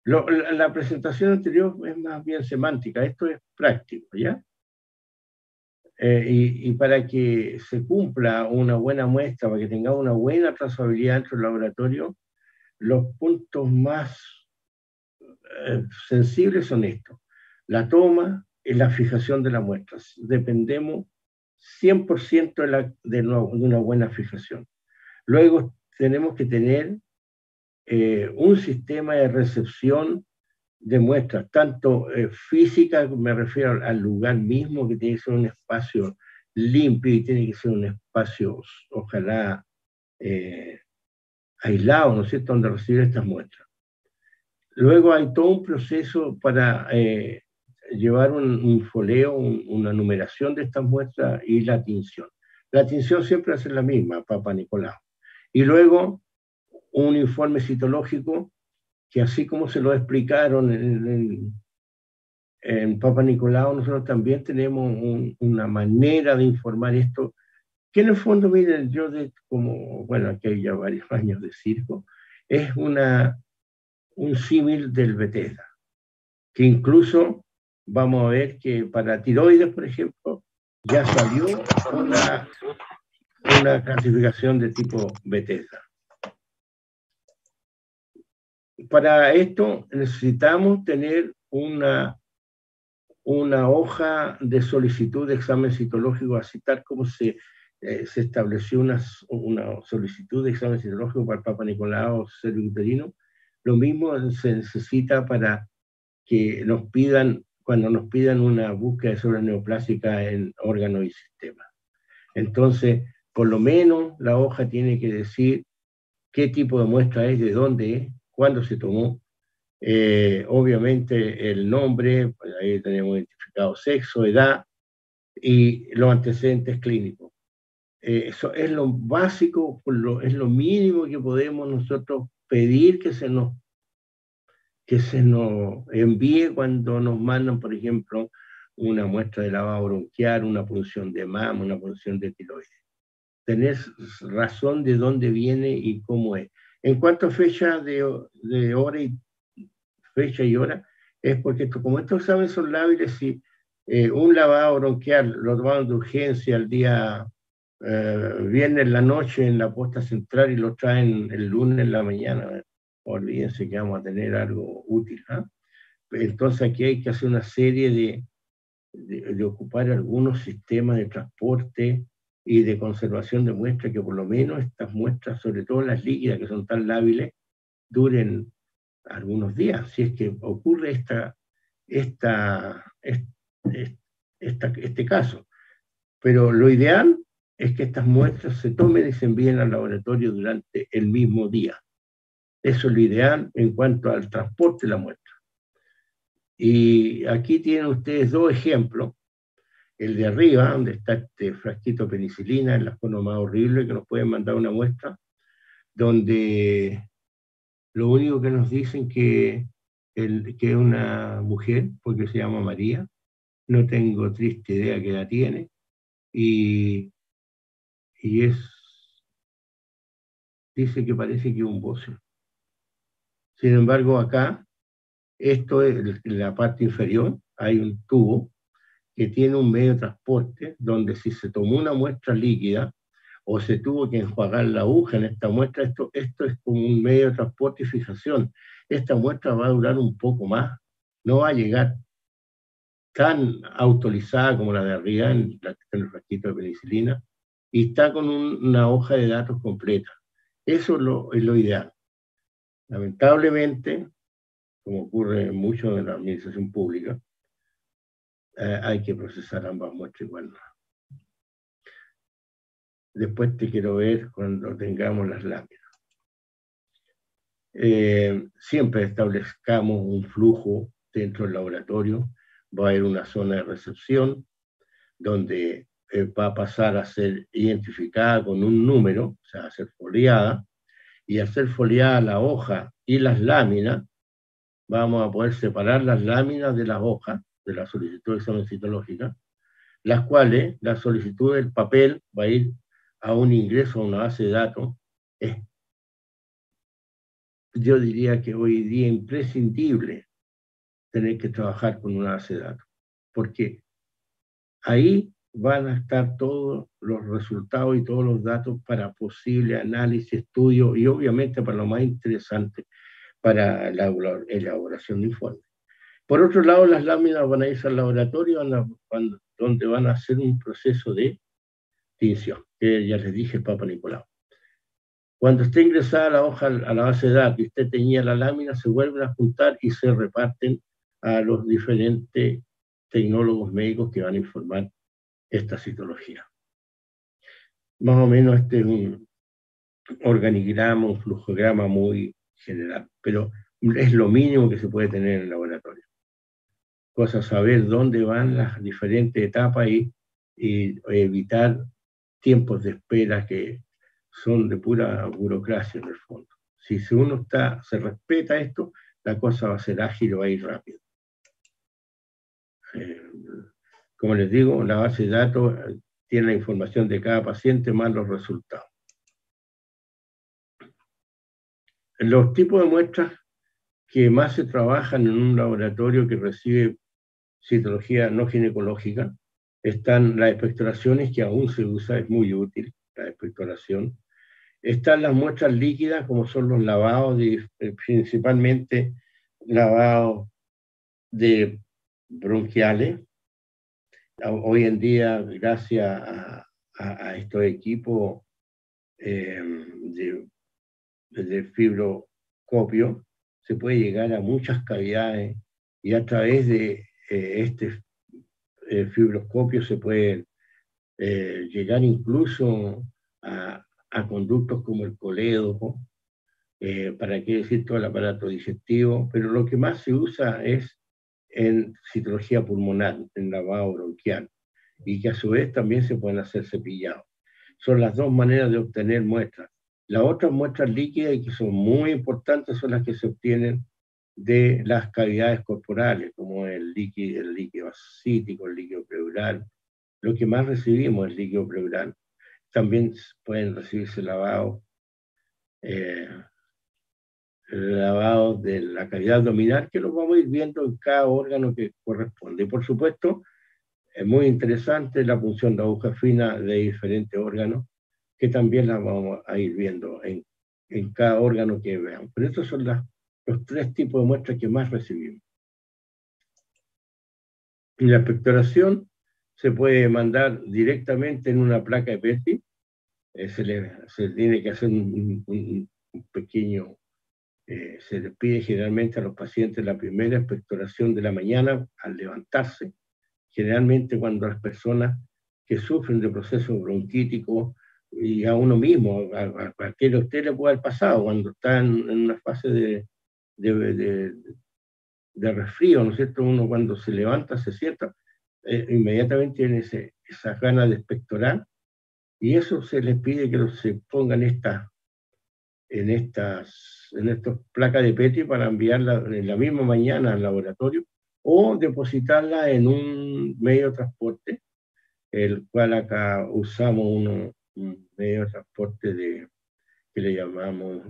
La presentación anterior es más bien semántica, esto es práctico, ¿ya? Y para que se cumpla una buena muestra, para que tengamos una buena trazabilidad dentro del laboratorio, los puntos más sensibles son estos. La toma y la fijación de la muestra. Dependemos 100% de una buena fijación. Luego tenemos que tener un sistema de recepción de muestras, tanto física, me refiero al lugar mismo, que tiene que ser un espacio limpio y tiene que ser un espacio, ojalá, aislado, ¿no es cierto?, donde recibir estas muestras. Luego hay todo un proceso para llevar un foleo, una numeración de estas muestras y la tinción. La tinción siempre va a ser la misma, Papa Nicolau. Y luego un informe citológico que, así como se lo explicaron en Papa Nicolau, nosotros también tenemos una manera de informar esto, que en el fondo, miren, bueno, aquí hay ya varios años de circo, es un símil del Bethesda, que incluso vamos a ver que para tiroides, por ejemplo, ya salió una clasificación de tipo Bethesda. Para esto necesitamos tener una hoja de solicitud de examen citológico, así tal como se estableció una solicitud de examen citológico para el Papa Nicolau cervicuterino. Lo mismo se necesita para que cuando nos pidan una búsqueda de células neoplásicas en órganos y sistemas. Entonces, por lo menos la hoja tiene que decir qué tipo de muestra es, de dónde es, cuándo se tomó, obviamente el nombre, pues ahí tenemos identificado sexo, edad y los antecedentes clínicos. Eso es lo básico, es lo mínimo que podemos nosotros pedir que se nos envíe cuando nos mandan, por ejemplo, una muestra de lavado bronquial, una punción de mama, una punción de tiroides. Tener razón de dónde viene y cómo es. En cuanto a fecha de hora fecha y hora, es porque como estos exámenes son lábiles, si un lavado bronquial lo tomaron de urgencia el día viernes en la noche en la posta central y lo traen el lunes en la mañana, olvídense que vamos a tener algo útil. Entonces aquí hay que hacer una serie de ocupar algunos sistemas de transporte y de conservación de muestras, que por lo menos estas muestras, sobre todo las líquidas que son tan lábiles, duren algunos días, si es que ocurre este caso. Pero lo ideal es que estas muestras se tomen y se envíen al laboratorio durante el mismo día. Eso es lo ideal en cuanto al transporte de la muestra. Y aquí tienen ustedes dos ejemplos. El de arriba, donde está este frasquito de penicilina, en la forma más horrible, que nos pueden mandar una muestra, donde lo único que nos dicen que es una mujer, porque se llama María, no tengo triste idea qué edad tiene, y dice que parece que es un bocio. Sin embargo, acá, esto es la parte inferior, hay un tubo que tiene un medio de transporte, donde si se tomó una muestra líquida, o se tuvo que enjuagar la aguja en esta muestra, esto es como un medio de transporte y fijación. Esta muestra va a durar un poco más, no va a llegar tan autorizada como la de arriba, en el frasquito de penicilina, y está con una hoja de datos completa. Eso es lo ideal. Lamentablemente, como ocurre mucho en la administración pública, hay que procesar ambas muestras igual. Después te quiero ver cuando tengamos las láminas. Siempre establezcamos un flujo dentro del laboratorio. Va a haber una zona de recepción donde va a pasar a ser identificada con un número, o sea, a ser foliada, y hacer foliada la hoja y las láminas, vamos a poder separar las láminas de las hojas de la solicitud de examen citológica, las cuales la solicitud del papel va a ir a un ingreso a una base de datos. Yo diría que hoy día es imprescindible tener que trabajar con una base de datos, porque ahí van a estar todos los resultados y todos los datos para posible análisis, estudio y obviamente para lo más interesante, para la elaboración de informes. Por otro lado, las láminas van a ir al laboratorio donde van a hacer un proceso de tinción, que ya les dije, el Papa Nicolau. Cuando esté ingresada la hoja a la base de datos y usted tenía la lámina, se vuelven a juntar y se reparten a los diferentes tecnólogos médicos que van a informar esta citología. Más o menos este es un organigrama, un flujograma muy general, pero es lo mínimo que se puede tener en el laboratorio. Cosa saber dónde van las diferentes etapas y evitar tiempos de espera que son de pura burocracia en el fondo. Si uno se respeta esto, la cosa va a ser ágil y va a ir rápido. Como les digo, la base de datos tiene la información de cada paciente más los resultados. Los tipos de muestras que más se trabajan en un laboratorio que recibe citología no ginecológica están las expectoraciones, que aún se usa, es muy útil la expectoración. Están las muestras líquidas, como son los lavados, principalmente lavados de bronquiales. Hoy en día, gracias a estos equipos de fibroscopio, se puede llegar a muchas cavidades y a través de este fibroscopio se puede llegar incluso a conductos como el colédoco, para qué decir todo el aparato digestivo, pero lo que más se usa es en citología pulmonar, en lavado bronquial, y que a su vez también se pueden hacer cepillados. Son las dos maneras de obtener muestras. Las otras muestras líquidas, y que son muy importantes, son las que se obtienen de las cavidades corporales, como el líquido ascítico, el líquido pleural. Lo que más recibimos es el líquido pleural. También pueden recibirse lavados de la cavidad abdominal, que los vamos a ir viendo en cada órgano que corresponde. Y por supuesto, es muy interesante la punción de aguja fina de diferentes órganos, que también las vamos a ir viendo en cada órgano que veamos. Pero estos son los tres tipos de muestras que más recibimos. La expectoración se puede mandar directamente en una placa de Petri. Se tiene que hacer un pequeño, se les pide generalmente a los pacientes la primera expectoración de la mañana al levantarse, generalmente cuando las personas que sufren de procesos bronquíticos, y a uno mismo, a cualquiera de ustedes le puede haber pasado, cuando está en una fase de resfrío, ¿no es cierto? Uno cuando se levanta, se sienta, inmediatamente tiene esas ganas de expectorar, y eso se les pide que se pongan en estas placas de Petri para enviarla en la misma mañana al laboratorio o depositarla en un medio de transporte, el cual acá usamos un medio de transporte que le llamamos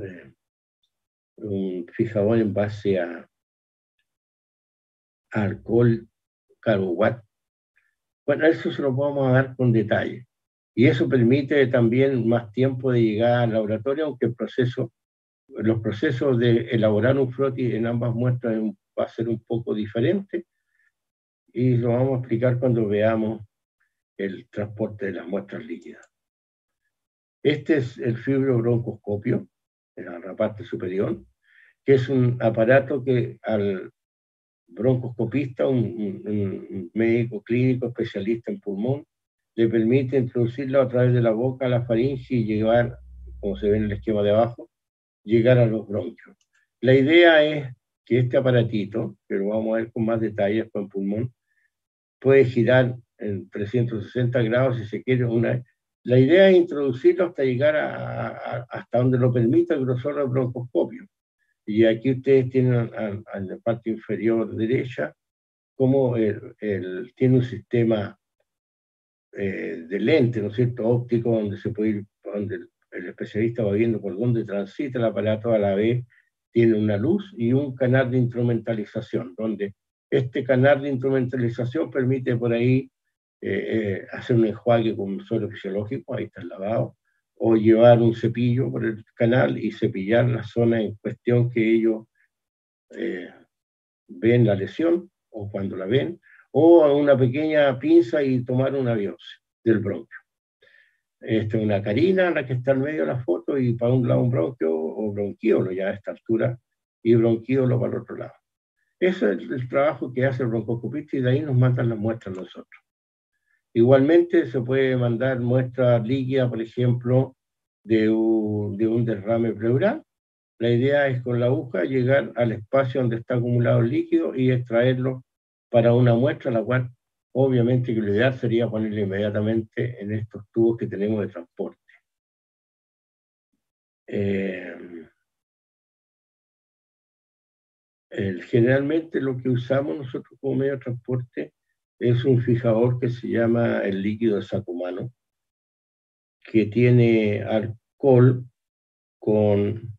un fijador en base a alcohol Carowatt. Bueno, eso se lo vamos a dar con detalle. Y eso permite también más tiempo de llegar al laboratorio, aunque los procesos de elaborar un froti en ambas muestras va a ser un poco diferente, y lo vamos a explicar cuando veamos el transporte de las muestras líquidas. Este es el fibrobroncoscopio, en la parte superior, que es un aparato que al broncoscopista, un médico clínico especialista en pulmón, le permite introducirlo a través de la boca a la faringe y llegar, como se ve en el esquema de abajo, llegar a los bronquios. La idea es que este aparatito, que lo vamos a ver con más detalles con pulmón, puede girar en 360 grados si se quiere, La idea es introducirlo hasta llegar hasta donde lo permita el grosor del broncoscopio. Y aquí ustedes tienen en la parte inferior derecha como tiene un sistema de lente, ¿no es cierto?, óptico, donde se puede ir, donde el especialista va viendo por dónde transita el aparato, a la vez tiene una luz y un canal de instrumentalización, donde este canal de instrumentalización permite por ahí hacer un enjuague con un suelo fisiológico, ahí está el lavado, o llevar un cepillo por el canal y cepillar la zona en cuestión que ellos ven la lesión, o cuando la ven, o una pequeña pinza y tomar una biopsia del bronquio. Esta es una carina, la que está en medio de la foto, y para un lado un bronquio o bronquíolo ya a esta altura, y bronquíolo para el otro lado. Ese es el trabajo que hace el broncoscopista, y de ahí nos mandan las muestras nosotros. Igualmente se puede mandar muestras líquidas, por ejemplo, de un derrame pleural. La idea es con la aguja llegar al espacio donde está acumulado el líquido y extraerlo para una muestra, la cual obviamente que lo ideal sería ponerlo inmediatamente en estos tubos que tenemos de transporte. Generalmente lo que usamos nosotros como medio de transporte es un fijador que se llama el líquido de Sacumano, que tiene alcohol con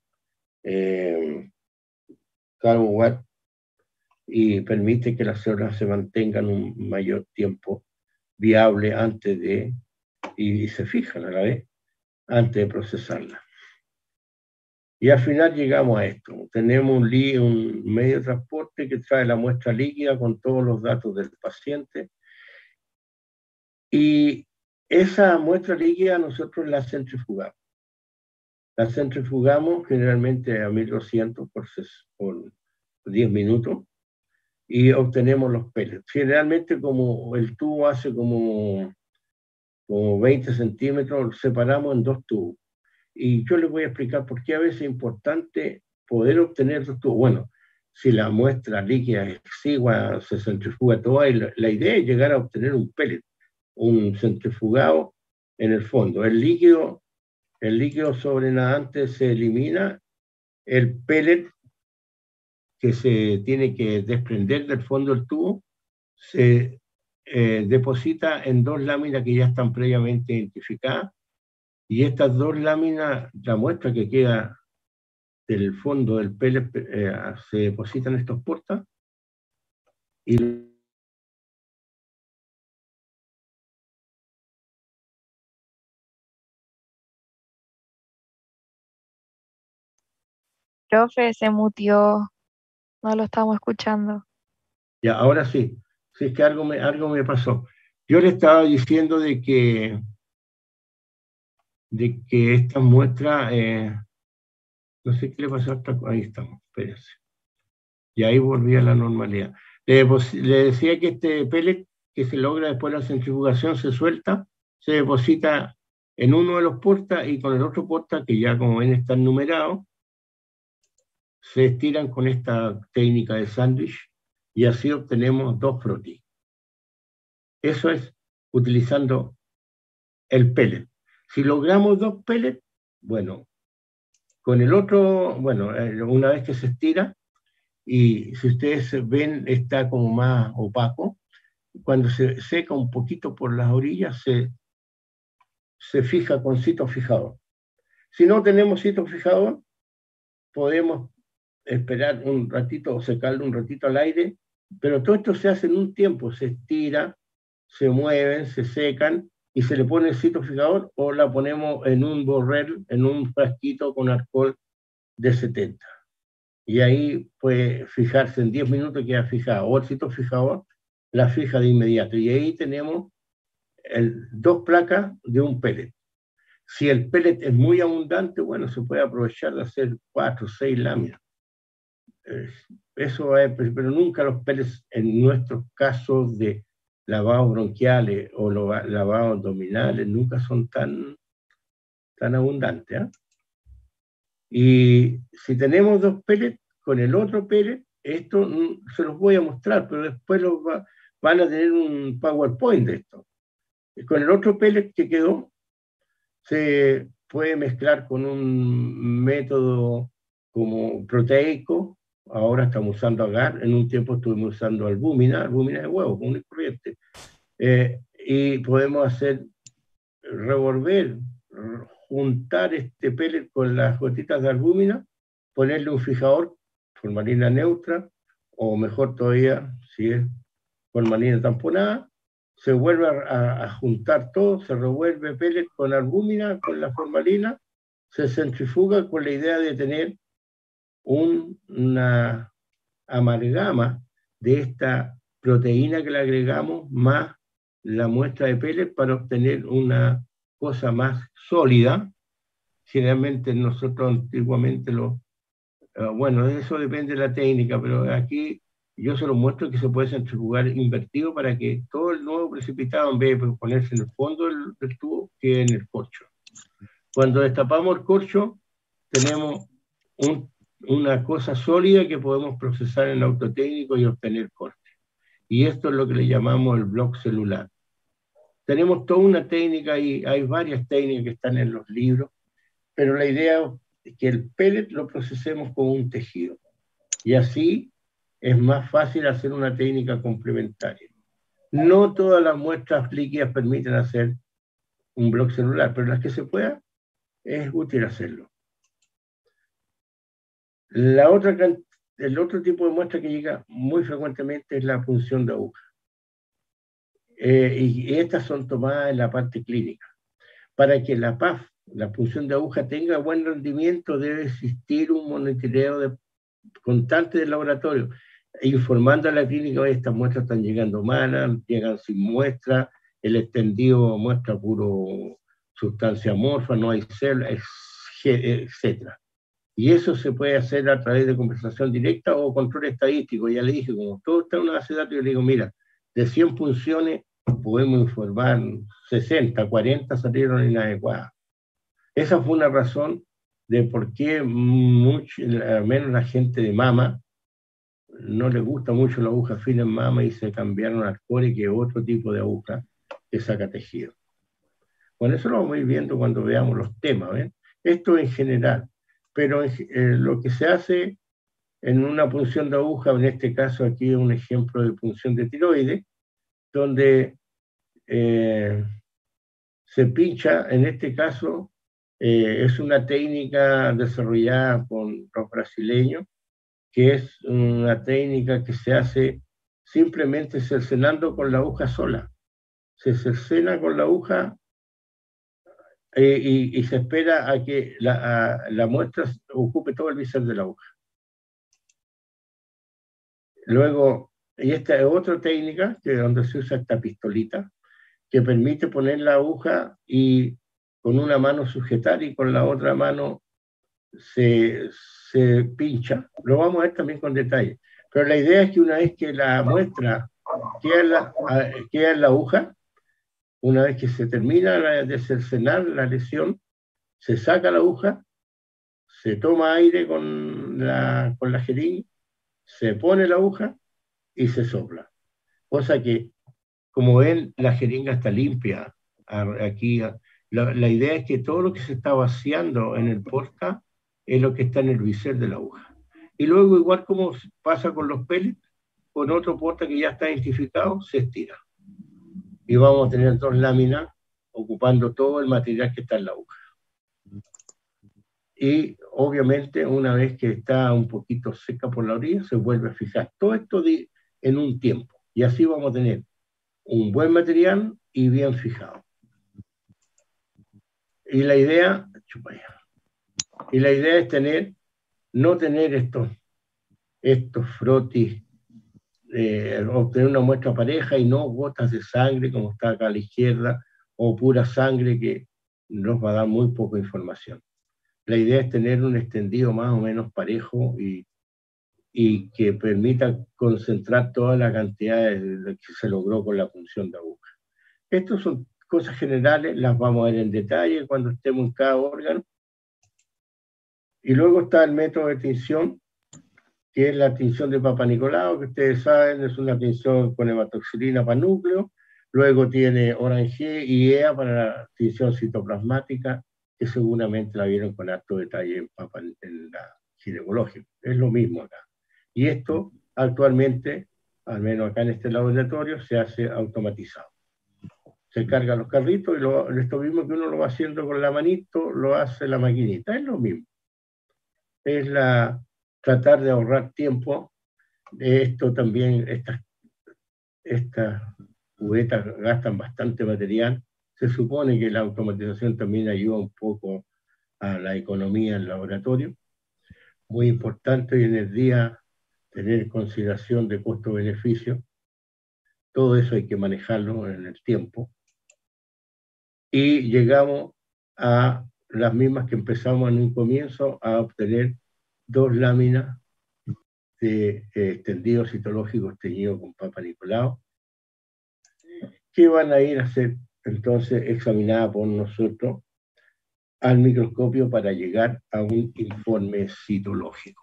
carbowatt y permite que las células se mantengan un mayor tiempo viable antes de, y se fijan a la vez, antes de procesarla. Y al final llegamos a esto. Tenemos un medio de transporte que trae la muestra líquida con todos los datos del paciente. Y esa muestra líquida nosotros la centrifugamos. La centrifugamos generalmente a 1200 por 10 minutos y obtenemos los pellets. Generalmente, como el tubo hace como 20 centímetros, separamos en dos tubos. Y yo les voy a explicar por qué a veces es importante poder obtener dos tubos. Bueno, si la muestra líquida es exigua, se centrifuga toda, y la idea es llegar a obtener un pellet, un centrifugado en el fondo. El líquido sobrenadante se elimina, el pellet que se tiene que desprender del fondo del tubo se deposita en dos láminas que ya están previamente identificadas, y estas dos láminas, la muestra que queda del fondo del pellet, se depositan en estos portas, y Profe, se mutió, no lo estamos escuchando. ya, ahora sí, sí, es que algo me pasó. Yo le estaba diciendo de que esta muestra, no sé qué le pasó hasta ahí estamos, espérense. Y ahí volví a la normalidad. Le decía que este pellet que se logra después de la centrifugación se suelta, se deposita en uno de los portas, y con el otro porta, que ya como ven están numerados, se estiran con esta técnica de sándwich, y así obtenemos dos proteínas. Eso es utilizando el pellet. Si logramos dos pellets, bueno, con el otro, bueno, una vez que se estira, y si ustedes ven, está como más opaco, cuando se seca un poquito por las orillas, se fija con sitio fijador. Si no tenemos sitio fijador, podemos esperar un ratito o secarlo un ratito al aire, pero todo esto se hace en un tiempo, se estira, se mueven, se secan, y se le pone el sitio fijador, o la ponemos en un borrel, en un frasquito con alcohol de 70. Y ahí puede fijarse en 10 minutos, queda fijado, o el sitio fijador la fija de inmediato. Y ahí tenemos dos placas de un pellet. Si el pellet es muy abundante, bueno, se puede aprovechar de hacer 4 o 6 láminas. Eso es, pero nunca los pellets, en nuestros casos de lavados bronquiales o lavados abdominales, nunca son tan abundantes, ¿eh? Y si tenemos dos pellets, con el otro pellet, esto se los voy a mostrar, pero después van a tener un PowerPoint de esto. Con el otro pellet que quedó, se puede mezclar con un método como proteico. Ahora estamos usando agar, en un tiempo estuvimos usando albúmina de huevo, común y corriente. Y podemos hacer revolver, juntar este pellet con las gotitas de albúmina, ponerle un fijador, formalina neutra, o mejor todavía, si es formalina tamponada, se vuelve a juntar todo, se revuelve pellet con albúmina, con la formalina, se centrifuga con la idea de tener una amalgama de esta proteína que le agregamos más la muestra de pellet para obtener una cosa más sólida. Generalmente nosotros antiguamente bueno, eso depende de la técnica, pero aquí yo se lo muestro que se puede centrifugar invertido para que todo el nuevo precipitado, en vez de ponerse en el fondo del tubo, quede en el corcho. Cuando destapamos el corcho, tenemos una cosa sólida que podemos procesar en el autotécnico y obtener corte. Y esto es lo que le llamamos el bloque celular. Tenemos toda una técnica y hay varias técnicas que están en los libros, pero la idea es que el pellet lo procesemos como un tejido. Y así es más fácil hacer una técnica complementaria. No todas las muestras líquidas permiten hacer un bloque celular, pero las que se pueda, es útil hacerlo. El otro tipo de muestra que llega muy frecuentemente es la punción de aguja. Y estas son tomadas en la parte clínica. Para que la PAF, la punción de aguja, tenga buen rendimiento, debe existir un monitoreo constante del laboratorio, informando a la clínica: oye, estas muestras están llegando malas, llegan sin muestra, el extendido muestra puro sustancia amorfa, no hay células, etc. Y eso se puede hacer a través de conversación directa o control estadístico. Ya le dije, como todo está en una base de datos, yo le digo, mira, de 100 punciones podemos informar 60, 40 salieron inadecuadas. Esa fue una razón de por qué al menos la gente de mama no le gusta mucho la aguja fina en mama y se cambiaron al core, que es otro tipo de aguja que saca tejido. Bueno, eso lo vamos a ir viendo cuando veamos los temas, ¿ven? Esto en general, pero lo que se hace en una punción de aguja, en este caso aquí es un ejemplo de punción de tiroides, donde se pincha, en este caso, es una técnica desarrollada por los brasileños, que es una técnica que se hace simplemente cercenando con la aguja sola. Se cercena con la aguja y se espera a que la muestra ocupe todo el bisel de la aguja. Luego, y esta es otra técnica que es donde se usa esta pistolita, que permite poner la aguja y con una mano sujetar y con la otra mano se pincha. Lo vamos a ver también con detalle. Pero la idea es que una vez que la muestra queda en la aguja, una vez que se termina de cercenar la lesión, se saca la aguja, se toma aire con la jeringa, se pone la aguja y se sopla. Cosa que, como ven, la jeringa está limpia. Aquí, la idea es que todo lo que se está vaciando en el porta es lo que está en el bisel de la aguja. Y luego, igual como pasa con los pellets, con otro porta que ya está identificado, se estira. Y vamos a tener dos láminas ocupando todo el material que está en la aguja. Y obviamente, una vez que está un poquito seca por la orilla, se vuelve a fijar. Todo esto en un tiempo. Y así vamos a tener un buen material y bien fijado. Y la idea es no tener estos frotis, obtener una muestra pareja y no gotas de sangre, como está acá a la izquierda, o pura sangre que nos va a dar muy poca información. La idea es tener un extendido más o menos parejo y que permita concentrar toda la cantidad de que se logró con la punción de aguja. Estas son cosas generales, las vamos a ver en detalle cuando estemos en cada órgano. Y luego está el método de tinción, que es la tinción de Papa Nicolau, que ustedes saben, es una tinción con hematoxilina para núcleo, Luego tiene Orange y EA para la tinción citoplasmática, que seguramente la vieron con harto detalle en la ginecológica. Es lo mismo acá. Y esto actualmente, al menos acá en este laboratorio, se hace automatizado. Se cargan los carritos y esto mismo que uno lo va haciendo con la manito, lo hace la maquinita. Es lo mismo. Es tratar de ahorrar tiempo. Esto también, estas cubetas gastan bastante material. Se supone que la automatización también ayuda un poco a la economía en el laboratorio. Muy importante hoy en el día tener consideración de costo-beneficio. Todo eso hay que manejarlo en el tiempo. Y llegamos a las mismas que empezamos en un comienzo, a obtener 2 láminas de extendidos citológicos teñidos con Papa Nicolau, que van a ir a ser entonces examinadas por nosotros al microscopio para llegar a un informe citológico.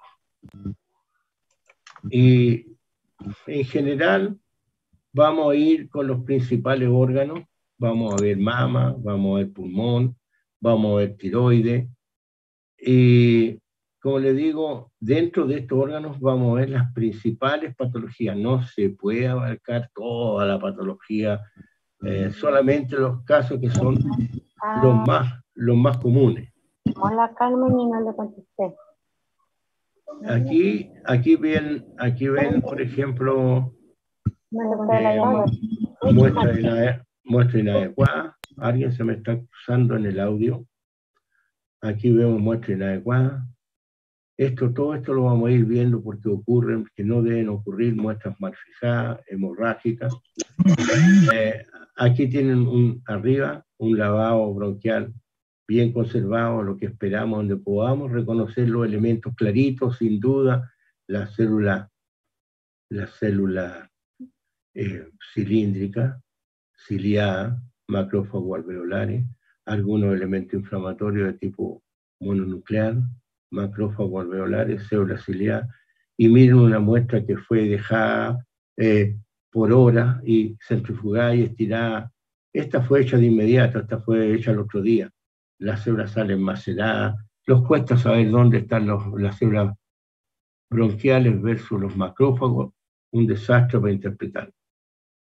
Y en general vamos a ir con los principales órganos, vamos a ver mama, vamos a ver pulmón, vamos a ver tiroides, y como les digo, dentro de estos órganos vamos a ver las principales patologías. No se puede abarcar toda la patología, solamente los casos que son los más comunes. Hola Carmen, y no le contesté. Aquí ven, por ejemplo, muestra inadecuada. Alguien se me está cruzando en el audio. Aquí vemos muestra inadecuada. Todo esto lo vamos a ir viendo porque ocurren, que no deben ocurrir muestras mal fijadas, hemorrágicas. Aquí tienen arriba un lavado bronquial bien conservado, lo que esperamos, donde podamos reconocer los elementos claritos, sin duda, la célula cilíndrica, ciliada, macrófagos alveolares, algunos elementos inflamatorios de tipo mononuclear, macrófagos alveolares, células ciliadas, y miren una muestra que fue dejada por horas y centrifugada y estirada. Esta fue hecha de inmediato, esta fue hecha el otro día. Las células salen maceradas, los cuesta saber dónde están las células bronquiales versus los macrófagos, un desastre para interpretar.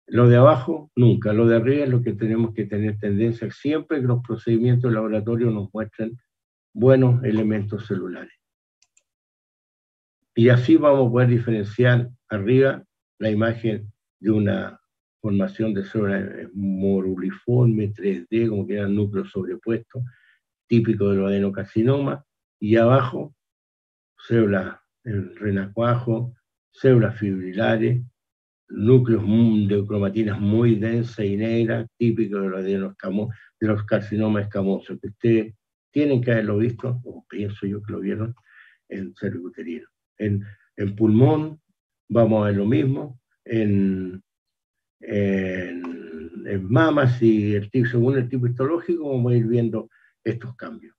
Lo de abajo, nunca. Lo de arriba es lo que tenemos que tener tendencia siempre que los procedimientos de laboratorio nos muestren buenos elementos celulares. Y así vamos a poder diferenciar arriba la imagen de una formación de células moruliforme, 3D, como que eran núcleos sobrepuestos, típico de los adenocarcinomas, y abajo, células en renacuajo, células fibrilares, núcleos de cromatinas muy densas y negras, típicos de los carcinomas escamosos, que ustedes tienen que haberlo visto, o pienso yo que lo vieron, en cervicuterino. En pulmón vamos a ver lo mismo, en mamas y según el tipo histológico vamos a ir viendo estos cambios.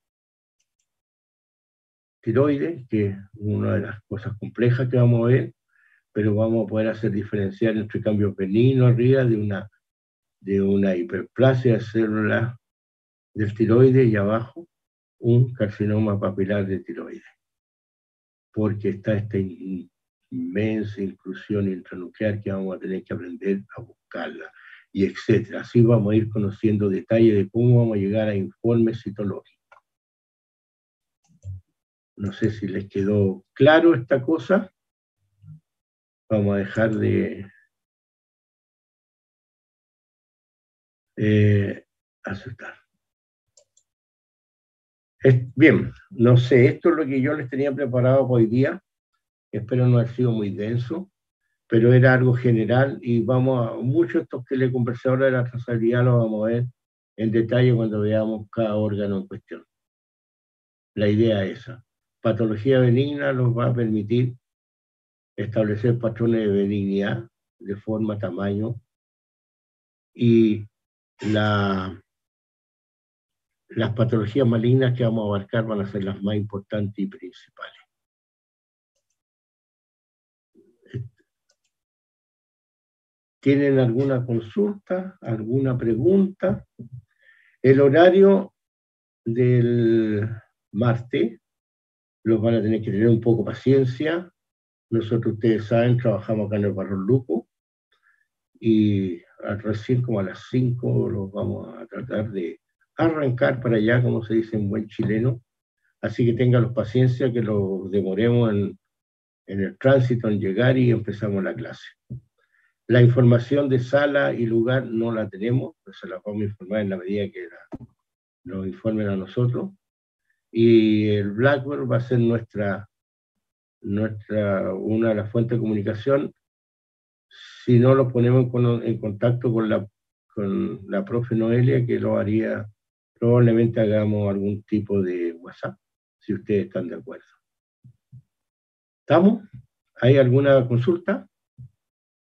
Tiroides, que es una de las cosas complejas que vamos a ver, pero vamos a poder hacer diferenciar entre cambios benignos arriba de una hiperplasia de células del tiroides y abajo un carcinoma papilar de tiroides. Porque está esta inmensa inclusión intranuclear que vamos a tener que aprender a buscarla, y etcétera. Así vamos a ir conociendo detalles de cómo vamos a llegar a informes citológicos. No sé si les quedó claro esta cosa. Vamos a dejar de asustar. Bien, no sé, esto es lo que yo les tenía preparado para hoy día. Espero no haber sido muy denso, pero era algo general y muchos de estos que le conversé ahora de la trazabilidad lo vamos a ver en detalle cuando veamos cada órgano en cuestión. La idea es esa. Patología benigna nos va a permitir establecer patrones de benignidad de forma, tamaño, y las patologías malignas que vamos a abarcar van a ser las más importantes y principales. ¿Tienen alguna consulta, alguna pregunta? El horario del martes, los van a tener que tener un poco paciencia. Nosotros, ustedes saben, trabajamos acá en el Barón Luco y recién como a las 5 los vamos a tratar de arrancar para allá, como se dice en buen chileno. Así que tengan paciencia que los demoremos en el tránsito, en llegar y empezamos la clase. La información de sala y lugar no la tenemos, pues se la vamos a informar en la medida que nos informen a nosotros. Y el Blackboard va a ser una de las fuentes de comunicación. Si no, los ponemos en contacto con la profe Noelia, que lo haría, probablemente hagamos algún tipo de WhatsApp, si ustedes están de acuerdo. ¿Estamos? ¿Hay alguna consulta?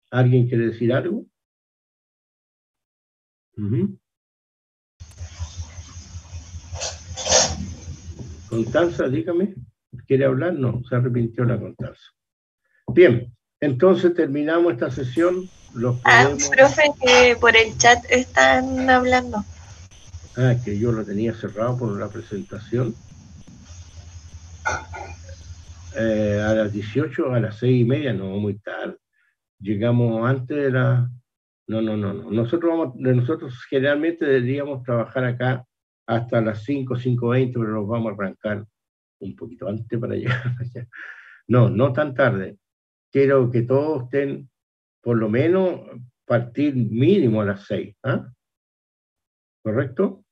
¿Alguien quiere decir algo? Constanza, dígame. ¿Quiere hablar? No, se arrepintió la Constanza. Bien, entonces terminamos esta sesión. Profe, que por el chat están hablando. Que yo lo tenía cerrado por la presentación. A las 18, a las 6:30, no, muy tarde. Llegamos antes de la... No. Nosotros generalmente deberíamos trabajar acá hasta las 5:20, pero nos vamos a arrancar un poquito antes para llegar allá. No tan tarde. Quiero que todos estén, por lo menos, partir mínimo a las 6. ¿Correcto?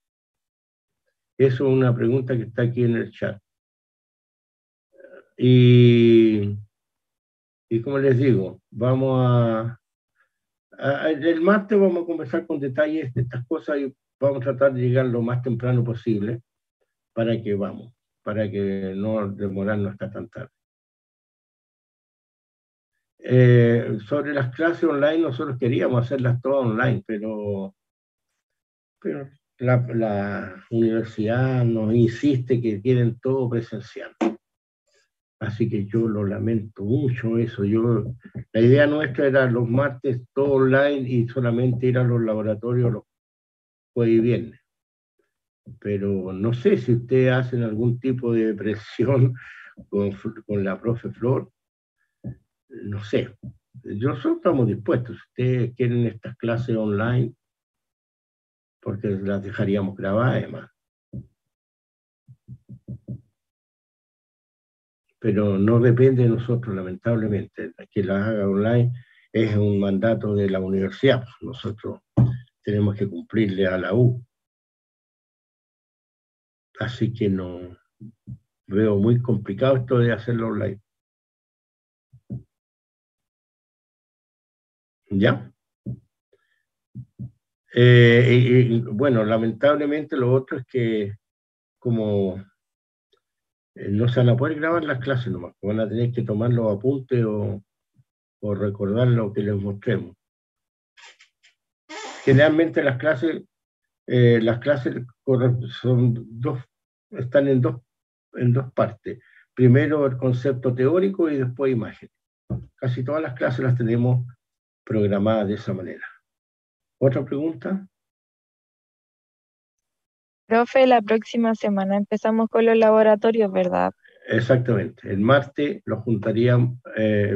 Eso es una pregunta que está aquí en el chat. Y como les digo, el martes vamos a conversar con detalles de estas cosas y vamos a tratar de llegar lo más temprano posible para que no demorarnos hasta tan tarde. Sobre las clases online, nosotros queríamos hacerlas todas online, pero la universidad nos insiste que quieren todo presencial. Así que yo lo lamento mucho eso. La idea nuestra era los martes todo online y solamente ir a los laboratorios los jueves y viernes. Pero no sé si ustedes hacen algún tipo de presión con la profe Flor. No sé. Nosotros estamos dispuestos. Si ustedes quieren estas clases online, porque las dejaríamos grabadas además. Pero no depende de nosotros, lamentablemente. Que la haga online es un mandato de la universidad. Nosotros tenemos que cumplirle a la U. Así que no veo muy complicado esto de hacerlo online. ¿Ya? Bueno, lamentablemente lo otro es que como no se van a poder grabar las clases nomás, van a tener que tomar los apuntes o recordar lo que les mostremos. Generalmente las clases están en dos partes. Primero el concepto teórico y después imagen. Casi todas las clases las tenemos programadas de esa manera. ¿Otra pregunta? Profe, la próxima semana empezamos con los laboratorios, ¿verdad? Exactamente. El martes lo juntaríamos,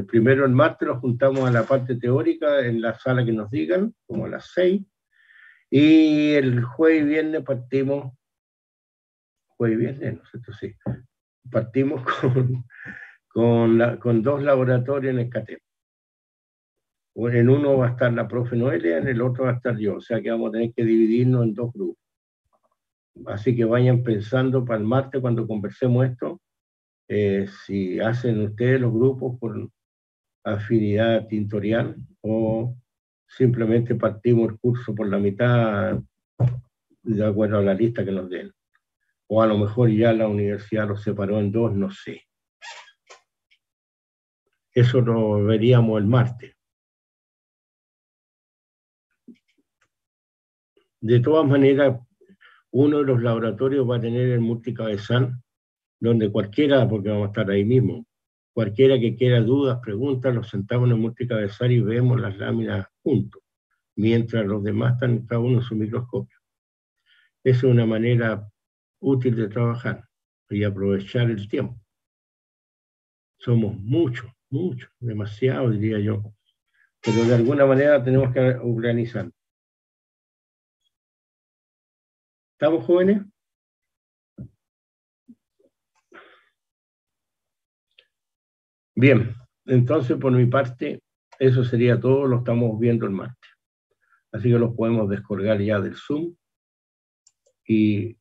primero el martes lo juntamos a la parte teórica en la sala que nos digan, como a las 6, y el jueves y viernes partimos, sí, partimos con 2 laboratorios en el CATEM. En uno va a estar la profe Noelia, en el otro va a estar yo, o sea que vamos a tener que dividirnos en 2 grupos. Así que vayan pensando para el martes cuando conversemos esto, si hacen ustedes los grupos por afinidad tintorial o simplemente partimos el curso por la mitad de acuerdo a la lista que nos den. O a lo mejor ya la universidad los separó en 2, no sé. Eso lo veríamos el martes. De todas maneras, uno de los laboratorios va a tener el multicabezal, donde cualquiera, porque vamos a estar ahí mismo, Cualquiera que quiera dudas, preguntas, los sentamos en el multicabezario y vemos las láminas juntos, mientras los demás están cada uno en su microscopio. Esa es una manera útil de trabajar y aprovechar el tiempo. Somos muchos, demasiado diría yo, pero de alguna manera tenemos que organizar. ¿Estamos, jóvenes? Bien, entonces por mi parte, eso sería todo, lo estamos viendo el martes. Así que los podemos descolgar ya del Zoom y